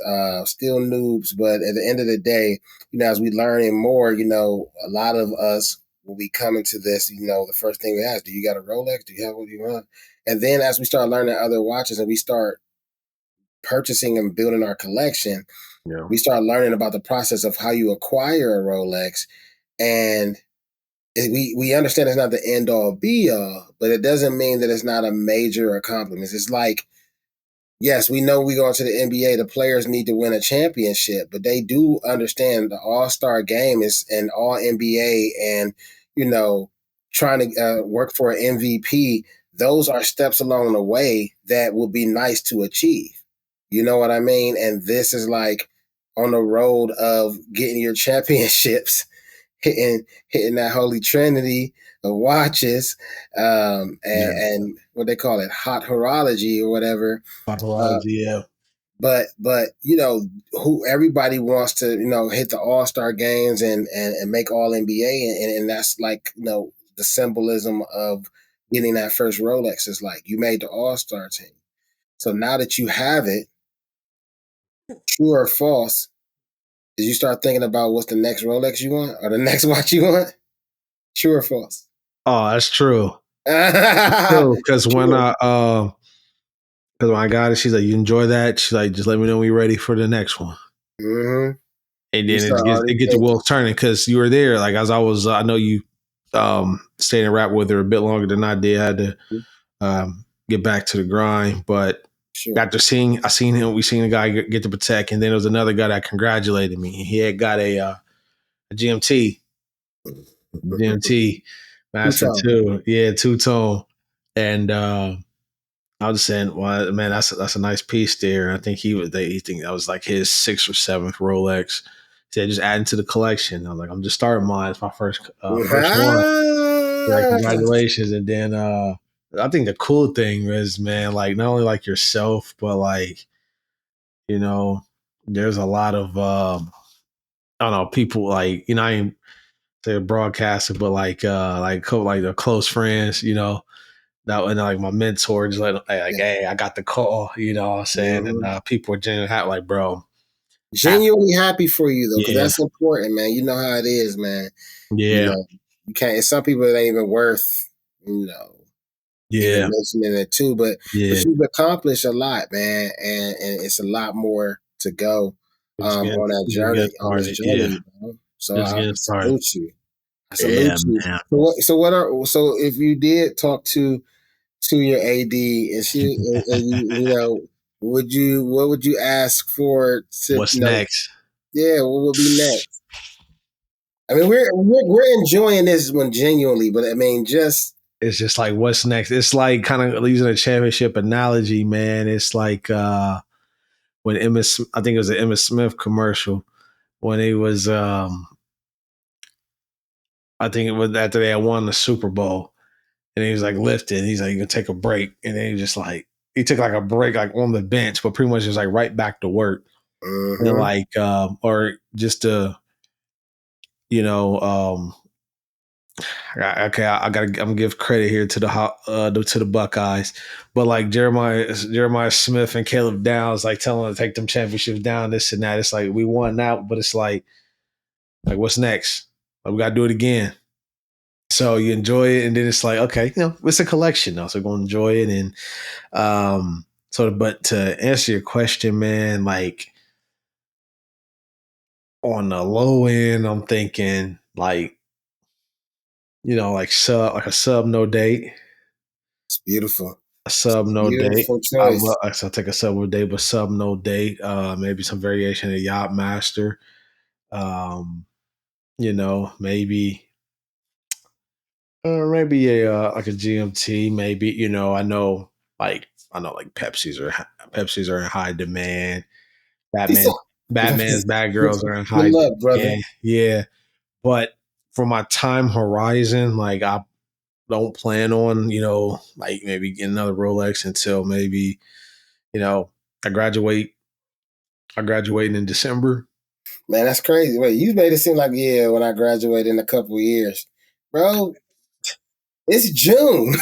[SPEAKER 2] Still noobs, but at the end of the day, as we learning more, a lot of us will be coming to this. The first thing we ask: Do you got a Rolex? Do you have what you want? And then as we start learning other watches and we start purchasing and building our collection,
[SPEAKER 1] yeah,
[SPEAKER 2] we start learning about the process of how you acquire a Rolex. And we understand it's not the end all be all, but it doesn't mean that it's not a major accomplishment. It's like, yes, we know we go into the NBA, the players need to win a championship, but they do understand the All-Star game is an all NBA and, you know, trying to work for an MVP. Those are steps along the way that will be nice to achieve. You know what I mean? And this is like on the road of getting your championships, hitting that holy trinity of watches,
[SPEAKER 1] yeah.
[SPEAKER 2] and what they call it, hot horology or whatever. Uh,
[SPEAKER 1] Horology, yeah,
[SPEAKER 2] but who everybody wants to hit the All Star games and make All NBA, and that's like the symbolism of getting that first Rolex is like you made the All Star team. So now that you have it, true or false, did you start thinking about what's the next Rolex you want or the next watch you want? True or false?
[SPEAKER 1] oh, that's true. True,
[SPEAKER 2] True.
[SPEAKER 1] because when I got it, she's like, "You enjoy that?" She's like, "Just let me know when you're ready for the next one."
[SPEAKER 2] Mm-hmm.
[SPEAKER 1] And
[SPEAKER 2] You
[SPEAKER 1] then
[SPEAKER 2] start
[SPEAKER 1] it
[SPEAKER 2] already
[SPEAKER 1] gets your
[SPEAKER 2] thinking.
[SPEAKER 1] wheels turning because you were there. Like as I was, I know you stayed in rap with her a bit longer than I did. I had to get back to the grind, but
[SPEAKER 2] Sure.
[SPEAKER 1] after I seen him. We seen a guy get to Protect, and then there was another guy that congratulated me. He had got a GMT, GMT
[SPEAKER 2] Two
[SPEAKER 1] Master
[SPEAKER 2] tone.
[SPEAKER 1] Two, yeah, two tone, and I was just saying, well, man, that's a nice piece there. I think he think that was like his sixth or seventh Rolex. He said just adding to the collection. I was like, I'm just starting mine. It's my first one. Like congratulations, and then I think the cool thing is, man, like not only like yourself, but like you know, there's a lot of I don't know people like I ain't say a broadcaster, but like the close friends, that and like my mentor just like
[SPEAKER 2] Yeah.
[SPEAKER 1] hey, I got the call, what I'm saying, and
[SPEAKER 2] Mhm.
[SPEAKER 1] people are genuinely happy, like bro, happy,
[SPEAKER 2] Genuinely happy for you though, because
[SPEAKER 1] yeah,
[SPEAKER 2] that's important, man. You know how it is, man. You
[SPEAKER 1] yeah,
[SPEAKER 2] know, you can't. Some people it ain't even worth, you know, even
[SPEAKER 1] yeah,
[SPEAKER 2] mentioning it too. But
[SPEAKER 1] yeah.
[SPEAKER 2] you've accomplished a lot, man, and it's a lot more to go on that
[SPEAKER 1] Just getting
[SPEAKER 2] journey, on this
[SPEAKER 1] started, yeah,
[SPEAKER 2] journey, bro. So
[SPEAKER 1] just
[SPEAKER 2] I
[SPEAKER 1] getting started,
[SPEAKER 2] salute you. I salute
[SPEAKER 1] yeah,
[SPEAKER 2] you.
[SPEAKER 1] man.
[SPEAKER 2] So if you did talk to your AD and she and what would you ask for to
[SPEAKER 1] What's next?
[SPEAKER 2] yeah, what would be next? I mean, we're enjoying this one genuinely, but I mean, just
[SPEAKER 1] It's just like what's next. It's like kind of using a championship analogy, man. It's like when I think it was an Emmitt Smith commercial when he was I think it was after they had won the Super Bowl and he was like lifting. He's like, "You can take a break," and then he just like he took like a break like on the bench, but pretty much just like right back to work and
[SPEAKER 2] mm-hmm.
[SPEAKER 1] like or just to you know okay, I gotta I'm gonna give credit here to to the Buckeyes, but like Jeremiah Smith and Caleb Downs like telling them to take them championships down, this and that. It's like we won that, but it's like what's next? Like we gotta do it again. So you enjoy it, and then it's like okay, it's a collection now, so we're gonna enjoy it. And but to answer your question, man, like on the low end, I'm thinking like like a sub no date.
[SPEAKER 2] It's beautiful.
[SPEAKER 1] A
[SPEAKER 2] It's
[SPEAKER 1] sub
[SPEAKER 2] a
[SPEAKER 1] no date.
[SPEAKER 2] beautiful choice.
[SPEAKER 1] I'll take a sub no date, but sub no date. Maybe some variation of Yacht Master. Um, maybe maybe a like a GMT. Maybe I know like Pepsis are in high demand.
[SPEAKER 2] Peace
[SPEAKER 1] Batman,
[SPEAKER 2] out.
[SPEAKER 1] Batman's bad
[SPEAKER 2] Good
[SPEAKER 1] girls are in high.
[SPEAKER 2] luck,
[SPEAKER 1] Yeah,
[SPEAKER 2] brother.
[SPEAKER 1] yeah. But for my time horizon, like I don't plan on, like maybe getting another Rolex until maybe, you know, I graduate. I graduate in December.
[SPEAKER 2] Man, that's crazy. Wait, you made it seem like, yeah, when I graduate in a couple of years. Bro, it's June.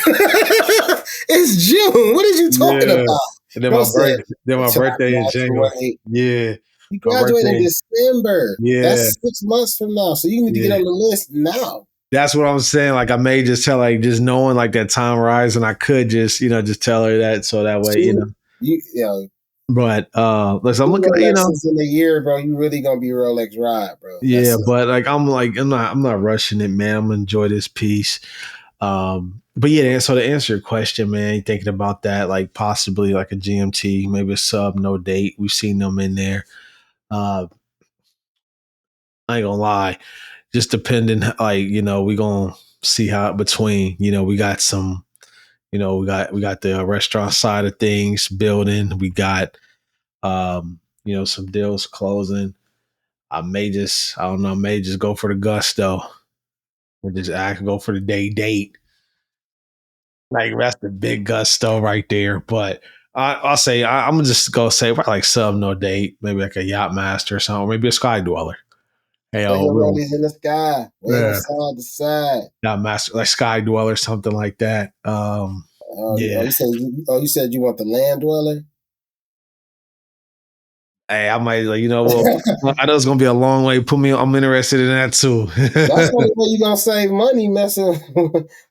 [SPEAKER 2] It's June. What are you talking
[SPEAKER 1] Yeah.
[SPEAKER 2] about?
[SPEAKER 1] And then
[SPEAKER 2] Bro
[SPEAKER 1] my
[SPEAKER 2] said,
[SPEAKER 1] birth then my
[SPEAKER 2] until I
[SPEAKER 1] birthday in January.
[SPEAKER 2] graduate.
[SPEAKER 1] Yeah.
[SPEAKER 2] You
[SPEAKER 1] My
[SPEAKER 2] graduate in
[SPEAKER 1] birthday.
[SPEAKER 2] December.
[SPEAKER 1] Yeah.
[SPEAKER 2] That's 6 months from now. So you need to get
[SPEAKER 1] Yeah.
[SPEAKER 2] on the list now.
[SPEAKER 1] That's what I'm saying. Like I may just tell like just knowing like that time horizon, I could just, just tell her that so that way,
[SPEAKER 2] Two, you know,
[SPEAKER 1] But listen, I'm
[SPEAKER 2] two
[SPEAKER 1] looking at,
[SPEAKER 2] Rolexes in a year, bro. You really gonna be Rolex Rod, bro.
[SPEAKER 1] yeah,
[SPEAKER 2] That's it.
[SPEAKER 1] but I'm not rushing it, man. I'm gonna enjoy this piece. But yeah, so to answer your question, man, you thinking about that, like possibly like a GMT, maybe a sub, no date. We've seen them in there. Uh, I ain't gonna lie, just depending, like we gonna see how between, we got some, we got the restaurant side of things building. We got, some deals closing. I don't know, I may just go for the gusto or just I could go for the day date. Like that's the big gusto right there. But I'll say I'm gonna just go say probably like sub no date, maybe like a yacht master or something, maybe a sky dweller. Hey,
[SPEAKER 2] Put your
[SPEAKER 1] we'll
[SPEAKER 2] rollies in the sky, waving
[SPEAKER 1] yeah,
[SPEAKER 2] side to side.
[SPEAKER 1] yacht master like sky dweller, something like that.
[SPEAKER 2] Oh,
[SPEAKER 1] Yeah.
[SPEAKER 2] you said you want the land dweller.
[SPEAKER 1] Hey, I might like well, I know it's gonna be a long way. Put me, I'm interested in that too.
[SPEAKER 2] That's the only way you gonna save money messing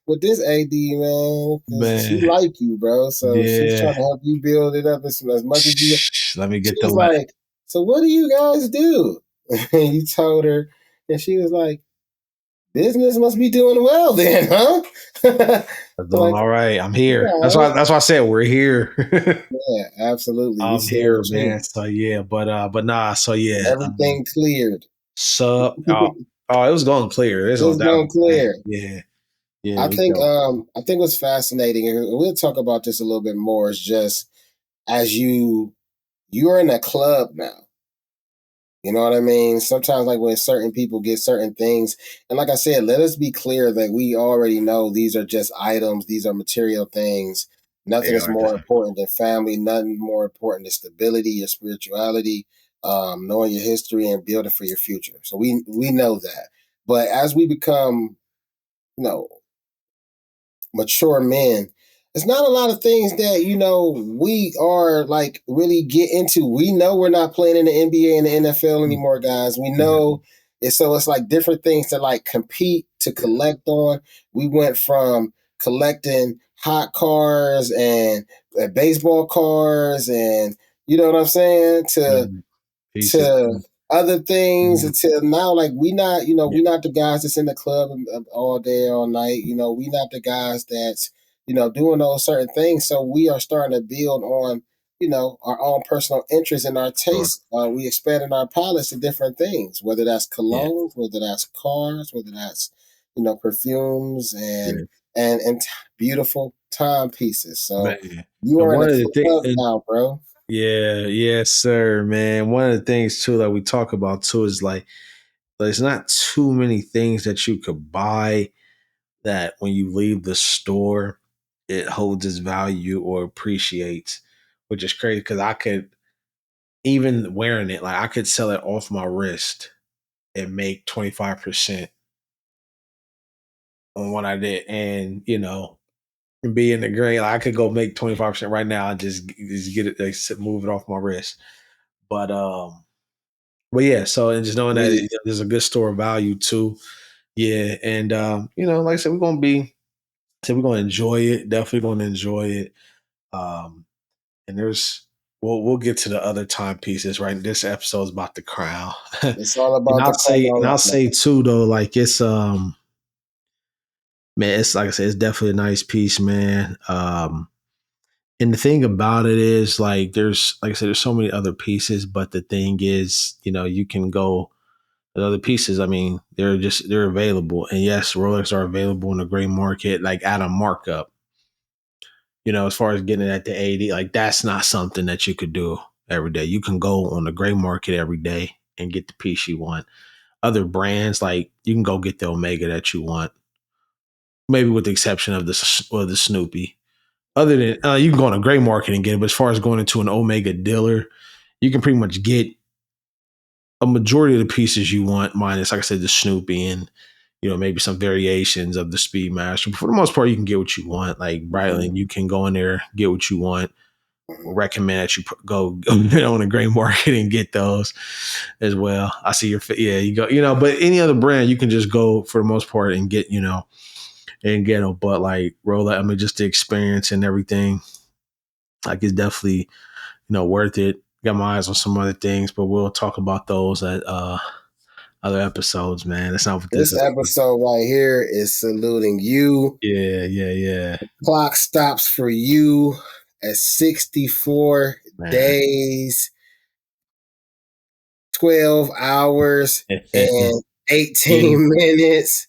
[SPEAKER 2] with this AD, man. Because she
[SPEAKER 1] Man,
[SPEAKER 2] like you, bro. So she's
[SPEAKER 1] yeah.
[SPEAKER 2] trying to help you build it up as much as you.
[SPEAKER 1] Shh, let me
[SPEAKER 2] She
[SPEAKER 1] get the
[SPEAKER 2] was
[SPEAKER 1] let.
[SPEAKER 2] like, "So what do you guys do?" And you told her, and she was like, "Business must be doing well then, huh?"
[SPEAKER 1] I'm doing
[SPEAKER 2] Like,
[SPEAKER 1] all right. I'm here.
[SPEAKER 2] all
[SPEAKER 1] That's
[SPEAKER 2] right,
[SPEAKER 1] why. That's why I said we're here.
[SPEAKER 2] yeah, absolutely. We
[SPEAKER 1] I'm
[SPEAKER 2] stand
[SPEAKER 1] here,
[SPEAKER 2] with
[SPEAKER 1] man.
[SPEAKER 2] you.
[SPEAKER 1] So yeah, but nah. So yeah,
[SPEAKER 2] Everything cleared.
[SPEAKER 1] sub. Oh, it was going clear. There's no
[SPEAKER 2] It's
[SPEAKER 1] doubt
[SPEAKER 2] going
[SPEAKER 1] about that.
[SPEAKER 2] clear.
[SPEAKER 1] Yeah, yeah.
[SPEAKER 2] I
[SPEAKER 1] We
[SPEAKER 2] think
[SPEAKER 1] go.
[SPEAKER 2] um I think what's fascinating, and we'll talk about this a little bit more, is just as you're in a club now. You know what I mean? Sometimes like when certain people get certain things, and like I said, let us be clear that we already know these are just items, these are material things.
[SPEAKER 1] They
[SPEAKER 2] Nothing is
[SPEAKER 1] are just
[SPEAKER 2] more important than family, nothing more important than stability, your spirituality, knowing your history and building for your future. So we know that. But as we become, you know, mature men, it's not a lot of things that we are like really get into. We know we're not playing in the NBA and the NFL anymore, guys. We know it's like different things to like compete to collect on. We went from collecting hot cars and baseball cars and you know what I'm saying
[SPEAKER 1] pieces.
[SPEAKER 2] to other things
[SPEAKER 1] Mhm.
[SPEAKER 2] until now. Like we not,
[SPEAKER 1] Yeah,
[SPEAKER 2] we not the guys that's in the club all day, all night. We not the guys that's doing those certain things. So we are starting to build on our own personal interests and our
[SPEAKER 1] sure.
[SPEAKER 2] tastes. We expanding our palettes to different things, whether that's
[SPEAKER 1] Yeah,
[SPEAKER 2] colognes, whether that's cars, whether that's perfumes and
[SPEAKER 1] yeah,
[SPEAKER 2] beautiful timepieces. So
[SPEAKER 1] man.
[SPEAKER 2] you
[SPEAKER 1] And
[SPEAKER 2] are in
[SPEAKER 1] one
[SPEAKER 2] a
[SPEAKER 1] of the things,
[SPEAKER 2] club now, bro.
[SPEAKER 1] yeah, yes, sir, man. One of the things too that we talk about too is like there's not too many things that you could buy that when you leave the store, it holds its value or appreciates, which is crazy because I could even wearing it, like I could sell it off my wrist and make 25% on what I did, and and be in the green. Like I could go make 25% right now and just get it, like move it off my wrist. But yeah, so and just knowing that
[SPEAKER 2] We
[SPEAKER 1] there's a good store of value too. Yeah, and like I said, we're gonna enjoy it. Definitely gonna enjoy it. Um, and we'll get to the other timepieces, right? This episode's about the crown.
[SPEAKER 2] It's all
[SPEAKER 1] And
[SPEAKER 2] about
[SPEAKER 1] I'll
[SPEAKER 2] the
[SPEAKER 1] say,
[SPEAKER 2] crown
[SPEAKER 1] and I'll
[SPEAKER 2] right now.
[SPEAKER 1] say too, though, like it's man, it's like I said, it's definitely a nice piece, man. And the thing about it is, like, there's like I said, there's so many other pieces, but the thing is, you can go the other pieces. I mean, they're available, and yes, Rolex are available in the gray market, like at a markup. As far as getting it at the 80, like that's not something that you could do. every day. You can go on the gray market every day and get the piece you want. Other brands, like you can go get the Omega that you want, maybe with the exception of the Snoopy. Other than you can go on a gray market and get it, but as far as going into an Omega dealer, you can pretty much get a majority of the pieces you want, minus, like I said, the Snoopy and maybe some variations of the Speedmaster. But for the most part, you can get what you want. Like Breitling, you can go in there, get what you want. Recommend that you go on a gray market and get those as well. I see you go, but any other brand, you can just go for the most part and get, and get them. But like Rolex, I mean, just the experience and everything, like it's definitely, worth it. Got my eyes on some other things, but we'll talk about those at other episodes, man. That's not what this
[SPEAKER 2] This
[SPEAKER 1] is.
[SPEAKER 2] episode right here is saluting you.
[SPEAKER 1] Yeah.
[SPEAKER 2] Clock stops for you at 64
[SPEAKER 1] Man.
[SPEAKER 2] days, 12 hours, and 18 minutes.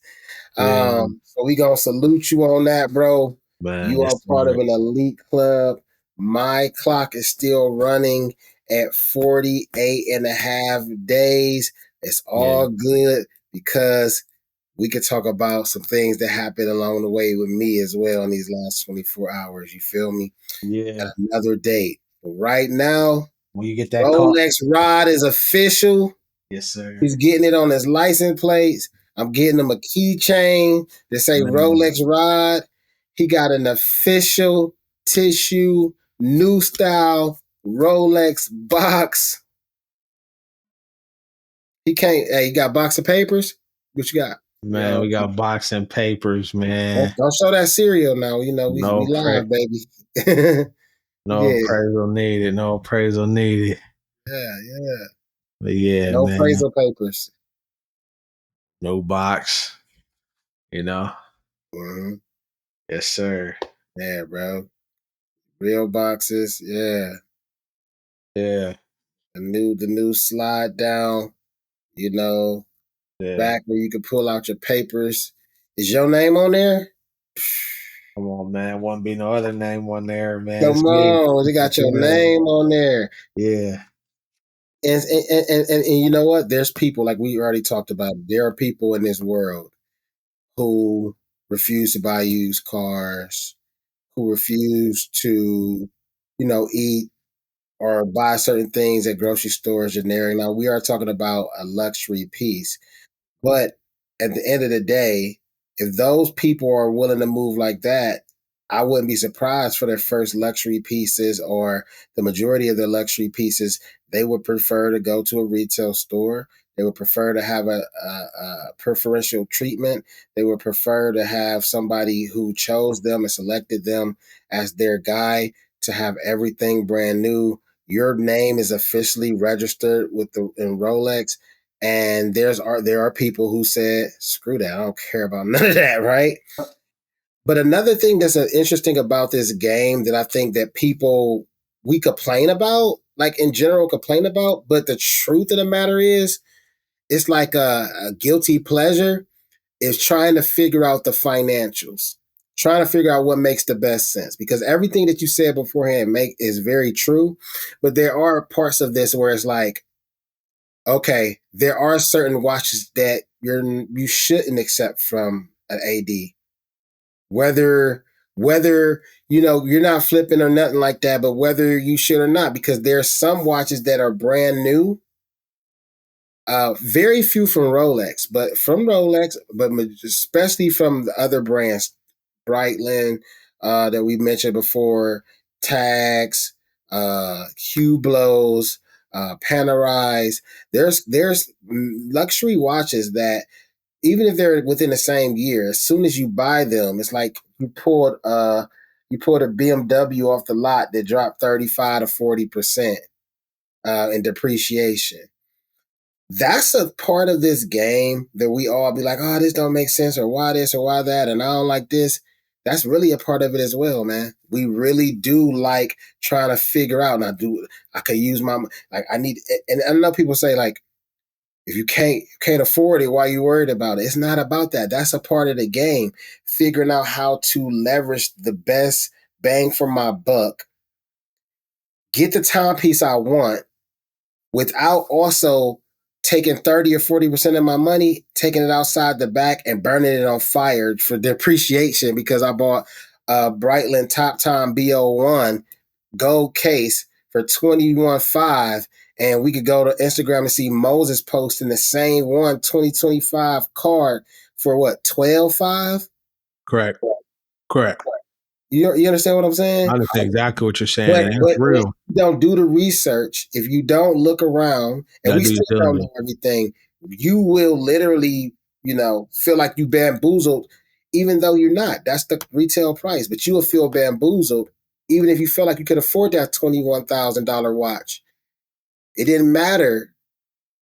[SPEAKER 1] Yeah,
[SPEAKER 2] So we gonna salute you on that, bro.
[SPEAKER 1] man.
[SPEAKER 2] You are
[SPEAKER 1] Yes,
[SPEAKER 2] part of
[SPEAKER 1] sir.
[SPEAKER 2] an elite club. My clock is still running at 48 and a half days. It's
[SPEAKER 1] Yeah.
[SPEAKER 2] all good because we could talk about some things that happened along the way with me as well in these last 24 hours. You feel me? At
[SPEAKER 1] Yeah.
[SPEAKER 2] another date. But right now,
[SPEAKER 1] When you get that call.
[SPEAKER 2] Rolex Rod is official.
[SPEAKER 1] Yes, sir.
[SPEAKER 2] He's getting it on his license plates. I'm getting him a keychain that say
[SPEAKER 1] Man.
[SPEAKER 2] Rolex Rod. He got an official tissue, new style Rolex box. He can't. Hey, you got a box of papers? What you got?
[SPEAKER 1] Man,
[SPEAKER 2] Yo,
[SPEAKER 1] we got boxing papers, man.
[SPEAKER 2] don't show that cereal now. You know we
[SPEAKER 1] No pra-
[SPEAKER 2] live, baby.
[SPEAKER 1] no
[SPEAKER 2] Yeah,
[SPEAKER 1] appraisal needed. No appraisal needed.
[SPEAKER 2] yeah.
[SPEAKER 1] But yeah,
[SPEAKER 2] No
[SPEAKER 1] man.
[SPEAKER 2] appraisal papers.
[SPEAKER 1] No box. You know?
[SPEAKER 2] Mm-hmm.
[SPEAKER 1] Yes, sir.
[SPEAKER 2] Yeah, bro. Real boxes. Yeah.
[SPEAKER 1] Yeah.
[SPEAKER 2] The new slide down, you know,
[SPEAKER 1] Yeah.
[SPEAKER 2] back where you can pull out your papers. Is your name on there?
[SPEAKER 1] Come on, man. Wouldn't be no other name on there, man. It's
[SPEAKER 2] Come
[SPEAKER 1] me.
[SPEAKER 2] on, they got your
[SPEAKER 1] Yeah.
[SPEAKER 2] name on there.
[SPEAKER 1] Yeah.
[SPEAKER 2] And you know what? There's people, like we already talked about. There are people in this world who refuse to buy used cars, who refuse to, eat or buy certain things at grocery stores generic. Now we are talking about a luxury piece. But at the end of the day, if those people are willing to move like that, I wouldn't be surprised for their first luxury pieces or the majority of their luxury pieces. They would prefer to go to a retail store. They would prefer to have a preferential treatment. They would prefer to have somebody who chose them and selected them as their guy to have everything brand new. Your name is officially registered in Rolex, and there are people who said, screw that, I don't care about none of that, right? But another thing that's interesting about this game that I think that people we complain about, like in general complain about, but the truth of the matter is, it's like a guilty pleasure, is trying to figure out the financials, trying to figure out what makes the best sense. Because everything that you said beforehand is very true, but there are parts of this where it's like, okay, there are certain watches that you shouldn't accept from an AD. Whether you're not flipping or nothing like that, but whether you should or not, because there are some watches that are brand new. Very few from Rolex, but from Rolex, but especially from the other brands, Breitling, that we mentioned before, Tags, Hublots, Panerais. There's luxury watches that even if they're within the same year, as soon as you buy them, it's like you pulled a BMW off the lot that dropped 35 to 40% in depreciation. That's a part of this game that we all be like, oh, this don't make sense, or why this or why that, and I don't like this. That's really a part of it as well, man. We really do like trying to figure out. And I could use my, like, I need, and I know people say, like, if you can't afford it, why are you worried about it? It's not about that. That's a part of the game. Figuring out how to leverage the best bang for my buck, get the timepiece I want without also taking 30 or 40% of my money, taking it outside the back and burning it on fire for depreciation because I bought a Breitling Top Time BO1 gold case for 21.5. And we could go to Instagram and see Moses posting the same 2025 card for what, 12.5?
[SPEAKER 1] Correct. Correct.
[SPEAKER 2] You understand what I'm
[SPEAKER 1] I
[SPEAKER 2] saying?
[SPEAKER 1] understand exactly what you're saying,
[SPEAKER 2] But
[SPEAKER 1] and that's
[SPEAKER 2] but when
[SPEAKER 1] real.
[SPEAKER 2] you don't do the research, if you don't look around,
[SPEAKER 1] You
[SPEAKER 2] and
[SPEAKER 1] gotta
[SPEAKER 2] we
[SPEAKER 1] do your
[SPEAKER 2] still don't know
[SPEAKER 1] diligence.
[SPEAKER 2] everything, you will literally, feel like you bamboozled, even though you're not. That's the retail price, but you will feel bamboozled, even if you feel like you could afford that $21,000 watch. It didn't matter.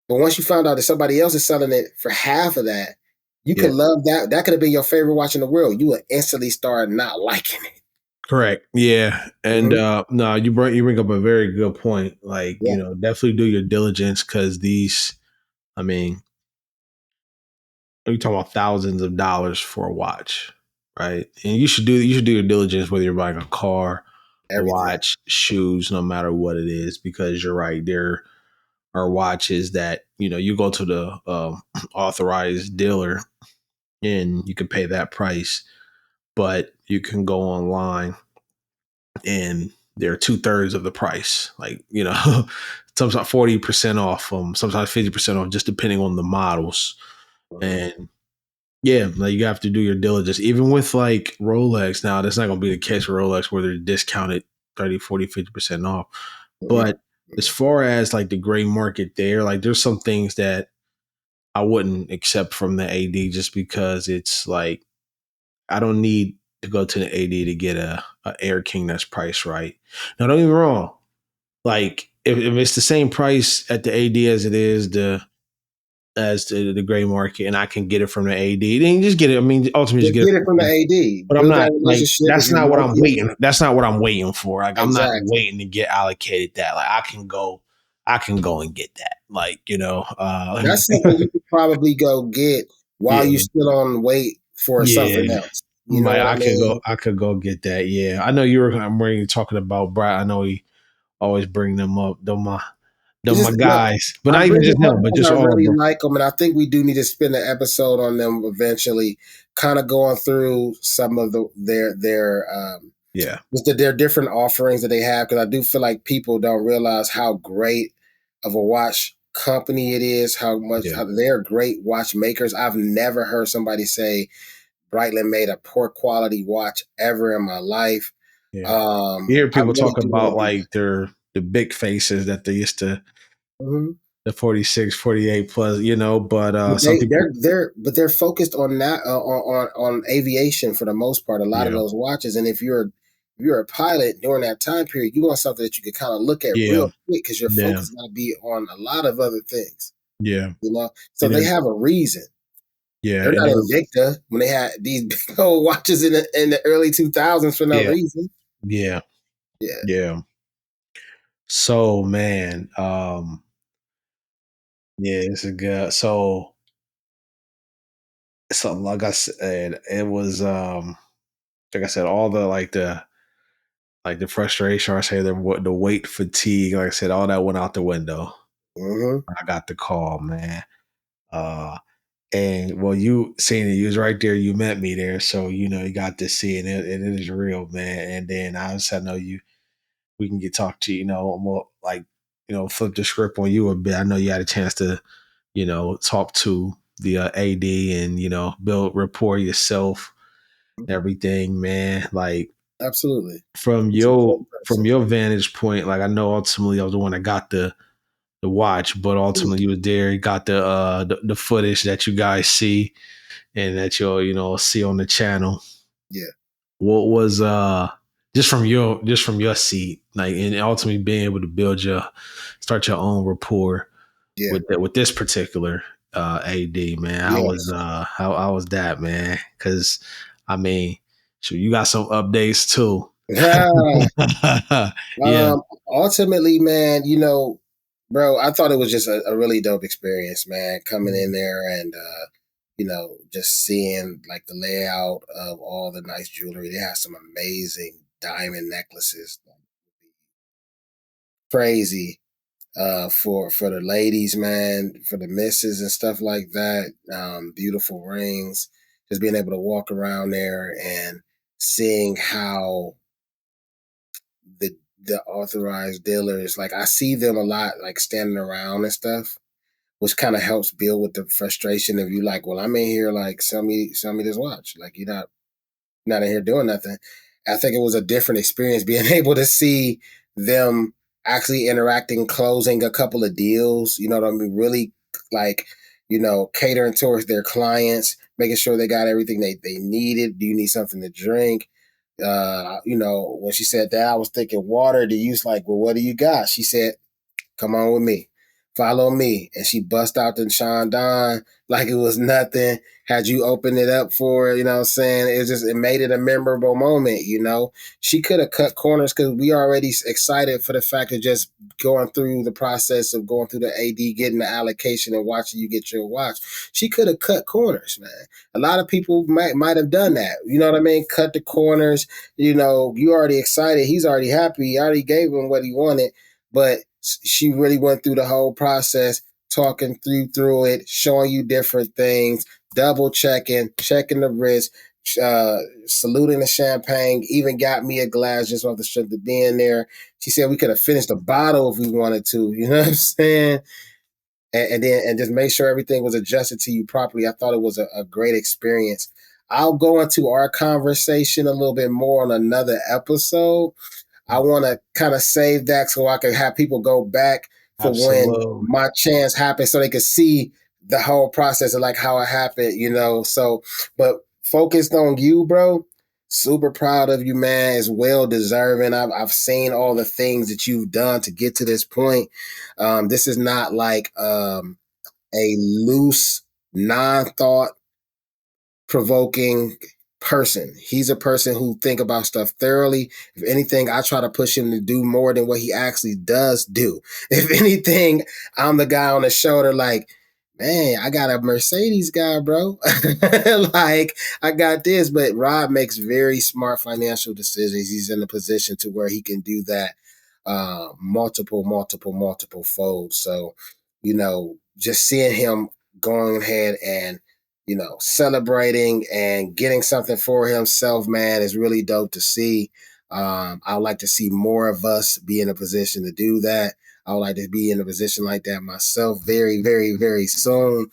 [SPEAKER 2] But once you found out that somebody else is selling it for half of that, you
[SPEAKER 1] Yeah.
[SPEAKER 2] could love that. That could have been your favorite watch in the world. You would instantly start not liking it.
[SPEAKER 1] Correct. Yeah. And
[SPEAKER 2] Mm-hmm.
[SPEAKER 1] no, you bring up a very good point. Like,
[SPEAKER 2] Yeah,
[SPEAKER 1] definitely do your diligence because these, I mean, you're talking about thousands of dollars for a watch, right? And you should do your diligence whether you're buying a car, a
[SPEAKER 2] everything.
[SPEAKER 1] watch, shoes, no matter what it is, because you're right. There are watches that, you go to the authorized dealer and you can pay that price, but you can go online and they're 2/3 of the price. Like, sometimes 40% off, sometimes 50% off, just depending on the models.
[SPEAKER 2] Mhm.
[SPEAKER 1] And yeah, like you have to do your diligence. Even with like Rolex, now that's not gonna be the case with Rolex where they're discounted 30, 40, 50% off.
[SPEAKER 2] Mhm.
[SPEAKER 1] But as far as like the gray market there, like there's some things that I wouldn't accept from the AD just because it's like I don't need to go to the AD to get a Air King that's priced right. Now, don't get me wrong. Like if it's the same price at the AD as it is the gray market, and I can get it from the AD, then you just get it. I mean, ultimately, just
[SPEAKER 2] Just
[SPEAKER 1] get it
[SPEAKER 2] get it
[SPEAKER 1] from
[SPEAKER 2] from the
[SPEAKER 1] them.
[SPEAKER 2] AD.
[SPEAKER 1] But I'm
[SPEAKER 2] Build that
[SPEAKER 1] not like
[SPEAKER 2] relationship. If
[SPEAKER 1] that's
[SPEAKER 2] you're
[SPEAKER 1] not what I'm
[SPEAKER 2] lucky,
[SPEAKER 1] waiting. That's not what I'm waiting for. Like I'm not
[SPEAKER 2] exactly.
[SPEAKER 1] waiting to get allocated that. Like I can go and get that. Like
[SPEAKER 2] That's something you could probably go get while
[SPEAKER 1] yeah,
[SPEAKER 2] you're still on wait for something
[SPEAKER 1] yeah.
[SPEAKER 2] else. You know
[SPEAKER 1] Like
[SPEAKER 2] what I
[SPEAKER 1] I could go,
[SPEAKER 2] mean?
[SPEAKER 1] I could go get that. Yeah, I know you were. I'm really talking about Brad. I know he always bring them up. Them
[SPEAKER 2] It's
[SPEAKER 1] my
[SPEAKER 2] just no.
[SPEAKER 1] guys, but
[SPEAKER 2] I
[SPEAKER 1] not even
[SPEAKER 2] bring
[SPEAKER 1] just
[SPEAKER 2] them up
[SPEAKER 1] him, but
[SPEAKER 2] because
[SPEAKER 1] just
[SPEAKER 2] I
[SPEAKER 1] all,
[SPEAKER 2] really
[SPEAKER 1] bro.
[SPEAKER 2] like them, and I think we do need to spend an episode on them eventually, kind of going through some of
[SPEAKER 1] Yeah,
[SPEAKER 2] their different offerings that they have. Because I do feel like people don't realize how great of a watch company it is,
[SPEAKER 1] yeah,
[SPEAKER 2] how they're great watchmakers. I've never heard somebody say Breitling made a poor quality watch ever in my life.
[SPEAKER 1] yeah. You hear
[SPEAKER 2] I
[SPEAKER 1] people
[SPEAKER 2] really
[SPEAKER 1] talk
[SPEAKER 2] do want
[SPEAKER 1] about
[SPEAKER 2] to do
[SPEAKER 1] like the big faces that they used to
[SPEAKER 2] that. Mhm.
[SPEAKER 1] the 46, 48 plus, but
[SPEAKER 2] But
[SPEAKER 1] some people,
[SPEAKER 2] they're focused on that on aviation for the most part. A lot of
[SPEAKER 1] yeah,
[SPEAKER 2] those watches, and if you're a pilot during that time period, you want something that you can kind of look at
[SPEAKER 1] yeah,
[SPEAKER 2] real quick because your
[SPEAKER 1] yeah,
[SPEAKER 2] focus is going to be on a lot of other things.
[SPEAKER 1] yeah,
[SPEAKER 2] So
[SPEAKER 1] and
[SPEAKER 2] they
[SPEAKER 1] then
[SPEAKER 2] have a reason.
[SPEAKER 1] yeah,
[SPEAKER 2] They're
[SPEAKER 1] and
[SPEAKER 2] not
[SPEAKER 1] then
[SPEAKER 2] Invicta when they had these big old watches in the early 2000s for no
[SPEAKER 1] yeah,
[SPEAKER 2] reason.
[SPEAKER 1] yeah,
[SPEAKER 2] Yeah.
[SPEAKER 1] yeah. So man, yeah, it's a good. So like I said, it was like I said, all the frustration, or I say the weight fatigue, like I said, all that went out the window.
[SPEAKER 2] Hmm.
[SPEAKER 1] I got the call, man. Uh, and well, you seeing it, you was right there. You met me there, so you got to see it, and it is real, man. And then I know you. We can get talk to more like flip the script on you a bit. I know you had a chance to talk to the AD and build rapport yourself, everything, man. Like
[SPEAKER 2] Absolutely.
[SPEAKER 1] from
[SPEAKER 2] It's a
[SPEAKER 1] your
[SPEAKER 2] great
[SPEAKER 1] from
[SPEAKER 2] person.
[SPEAKER 1] your vantage point, like I know ultimately I was the one that got the watch, but ultimately you was there, you got the footage that you guys see and that you'll see on the channel.
[SPEAKER 2] Yeah.
[SPEAKER 1] What was just from your seat, like, and ultimately being able to start your own rapport
[SPEAKER 2] Yeah.
[SPEAKER 1] with this particular AD, man. How was
[SPEAKER 2] Yes.
[SPEAKER 1] how was that, man? Because I mean, so you got some updates too. Yeah,
[SPEAKER 2] Ultimately, man, bro, I thought it was just a really dope experience, man, coming in there and just seeing like the layout of all the nice jewelry. They have some amazing diamond necklaces. crazy for the ladies, man, for the misses and stuff like that. Beautiful rings. Just being able to walk around there and seeing how the the authorized dealers, like I see them a lot, like standing around and stuff, which kind of helps build with the frustration of you, like, well, I'm in here, like, sell me this watch, like you're not in here doing nothing. I think it was a different experience being able to see them actually interacting, closing a couple of deals. You know what I mean? Really, like, catering towards their clients, making sure they got everything they needed. Do you need something to drink? When she said that, I was thinking water. Do you like, well, what do you got? She said, come on with me. Follow me. And she bust out the Chandon like it was nothing. Had you open it up for it, you know what I'm saying? It made it a memorable moment. She could have cut corners because we already excited for the fact of just going through the process of going through the AD, getting the allocation and watching you get your watch. She could have cut corners, man. A lot of people might have done that. You know what I mean? Cut the corners. You already excited. He's already happy. He already gave him what he wanted. But she really went through the whole process, talking through it, showing you different things, double checking the wrist, saluting the champagne, even got me a glass just off the strength of being there. She said we could have finished a bottle if we wanted to. You know what I'm saying? And just make sure everything was adjusted to you properly. I thought it was a great experience. I'll go into our conversation a little bit more on another episode. I want to kind of save that so I can have people go back for when
[SPEAKER 1] Absolutely.
[SPEAKER 2] my chance happens so they can see the whole process of like how it happened. So, but focused on you, bro. Super proud of you, man. It's well deserving. I've seen all the things that you've done to get to this point. This is not like a loose, non-thought provoking person. He's a person who think about stuff thoroughly. If anything, I try to push him to do more than what he actually does do. If anything, I'm the guy on the shoulder like, man, I got a Mercedes guy, bro. Like, I got this. But Rod makes very smart financial decisions. He's in a position to where he can do that multiple folds. So, just seeing him going ahead and celebrating and getting something for himself, man, is really dope to see. I would like to see more of us be in a position to do that. I would like to be in a position like that myself very, very, very soon.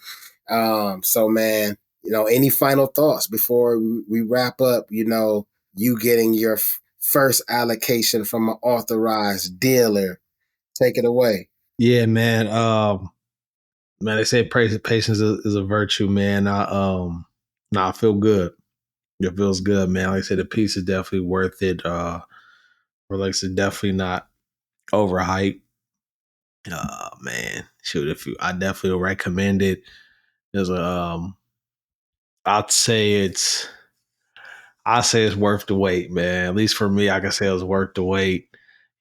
[SPEAKER 2] So, man, any final thoughts before we wrap up? You getting your first allocation from an authorized dealer. Take it away.
[SPEAKER 1] Yeah, man. Man, they say patience is a virtue, man. I feel good. It feels good, man. Like I said, the piece is definitely worth it. Rolex is definitely not overhyped. Man, shoot, if you, I definitely recommend it. There's a, I'd say it's, I say it's worth the wait, man. At least for me, I can say it was worth the wait.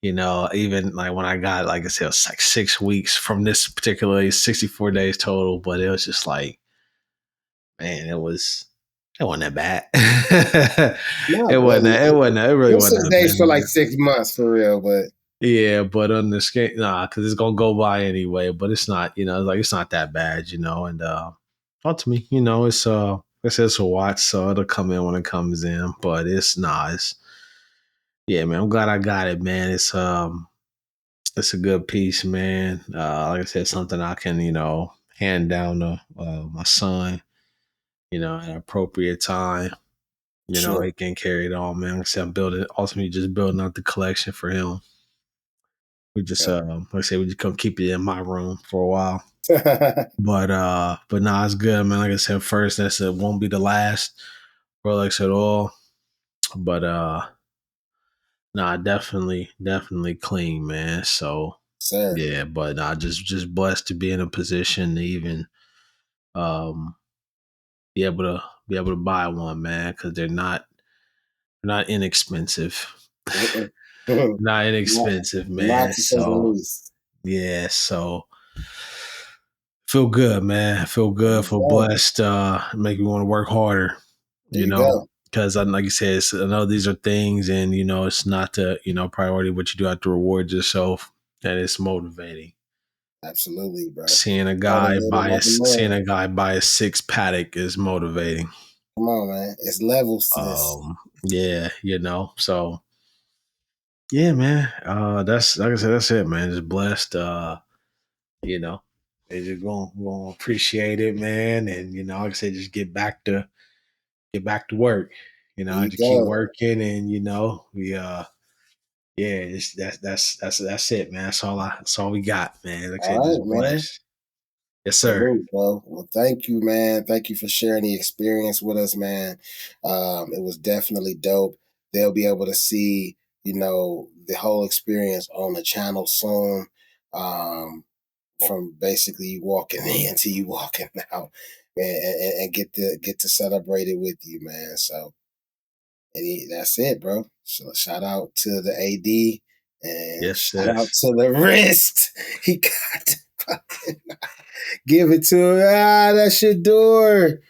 [SPEAKER 1] Even like when I got, like I said, it was like 6 weeks from this particularly 64 days total, but it was just like, man, it wasn't that bad.
[SPEAKER 2] No, but
[SPEAKER 1] It really
[SPEAKER 2] your
[SPEAKER 1] wasn't
[SPEAKER 2] 6 days feel
[SPEAKER 1] that
[SPEAKER 2] like
[SPEAKER 1] bad.
[SPEAKER 2] 6 months for real, but
[SPEAKER 1] Yeah, but on the scale, nah, because it's gonna go by anyway. But it's not, like it's not that bad, and ultimately, it's like I said, it's a watch, so it'll come in when it comes in. But it's yeah, man. I'm glad I got it, man. It's a good piece, man. Like I said, something I can, hand down to my son, at an appropriate time.
[SPEAKER 2] sure.
[SPEAKER 1] He can carry it on, man. Like I said, I'm building, ultimately just building out the collection for him. We just,
[SPEAKER 2] Yeah.
[SPEAKER 1] like I said, we just gonna keep it in my room for a while. But nah, it's good, man. Like I said, first, it won't be the last Rolex at all. But nah, definitely clean, man. So
[SPEAKER 2] Sir.
[SPEAKER 1] yeah, but nah, just blessed to be in a position to even um be able to buy one, man, because they're not inexpensive.
[SPEAKER 2] Mm-mm.
[SPEAKER 1] Not
[SPEAKER 2] not,
[SPEAKER 1] inexpensive, man.
[SPEAKER 2] not to say the
[SPEAKER 1] So
[SPEAKER 2] least.
[SPEAKER 1] yeah, so feel good, man. I feel
[SPEAKER 2] There
[SPEAKER 1] good.
[SPEAKER 2] you
[SPEAKER 1] Feel
[SPEAKER 2] go.
[SPEAKER 1] blessed. Make me want to work harder.
[SPEAKER 2] There you go.
[SPEAKER 1] Because like you said, I know these are things, and it's not the priority what you do have to reward yourself. and it's motivating.
[SPEAKER 2] Absolutely, bro.
[SPEAKER 1] Seeing a guy
[SPEAKER 2] Motivated
[SPEAKER 1] buy
[SPEAKER 2] like a man.
[SPEAKER 1] a six Patek is motivating.
[SPEAKER 2] Come on, man. It's levels to this.
[SPEAKER 1] Yeah, so yeah, man. That's like I said, that's it, man. Just blessed. You know, they just gonna appreciate it, man. And like I said, just get back to work.
[SPEAKER 2] There you
[SPEAKER 1] Just keep
[SPEAKER 2] go.
[SPEAKER 1] working, and we yeah, that's it, man. That's all we got, man. Like I
[SPEAKER 2] All
[SPEAKER 1] said,
[SPEAKER 2] right,
[SPEAKER 1] just
[SPEAKER 2] man.
[SPEAKER 1] blessed. Yes, sir.
[SPEAKER 2] Salute, bro. Well, thank you, man. Thank you for sharing the experience with us, man. It was definitely dope. They'll be able to see, the whole experience on the channel soon. From basically you walking in to you walking out, and get to celebrate it with you, man. So that's it, bro. So shout out to the AD and
[SPEAKER 1] Yes,
[SPEAKER 2] shout out
[SPEAKER 1] sis.
[SPEAKER 2] to the wrist. He got give it to him. That's your door.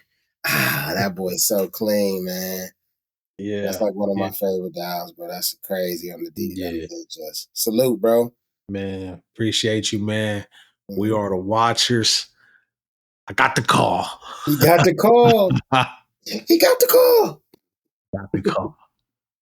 [SPEAKER 2] That boy's so clean, man. That's
[SPEAKER 1] Yeah.
[SPEAKER 2] like one of
[SPEAKER 1] Yeah.
[SPEAKER 2] my favorite dials, bro. That's crazy on the D on
[SPEAKER 1] Yeah.
[SPEAKER 2] the HS. Salute, bro.
[SPEAKER 1] Man, appreciate you, man. We
[SPEAKER 2] Mhm.
[SPEAKER 1] are the watchers. I got the call.
[SPEAKER 2] He got the call.
[SPEAKER 1] got
[SPEAKER 2] He got the call.
[SPEAKER 1] the call.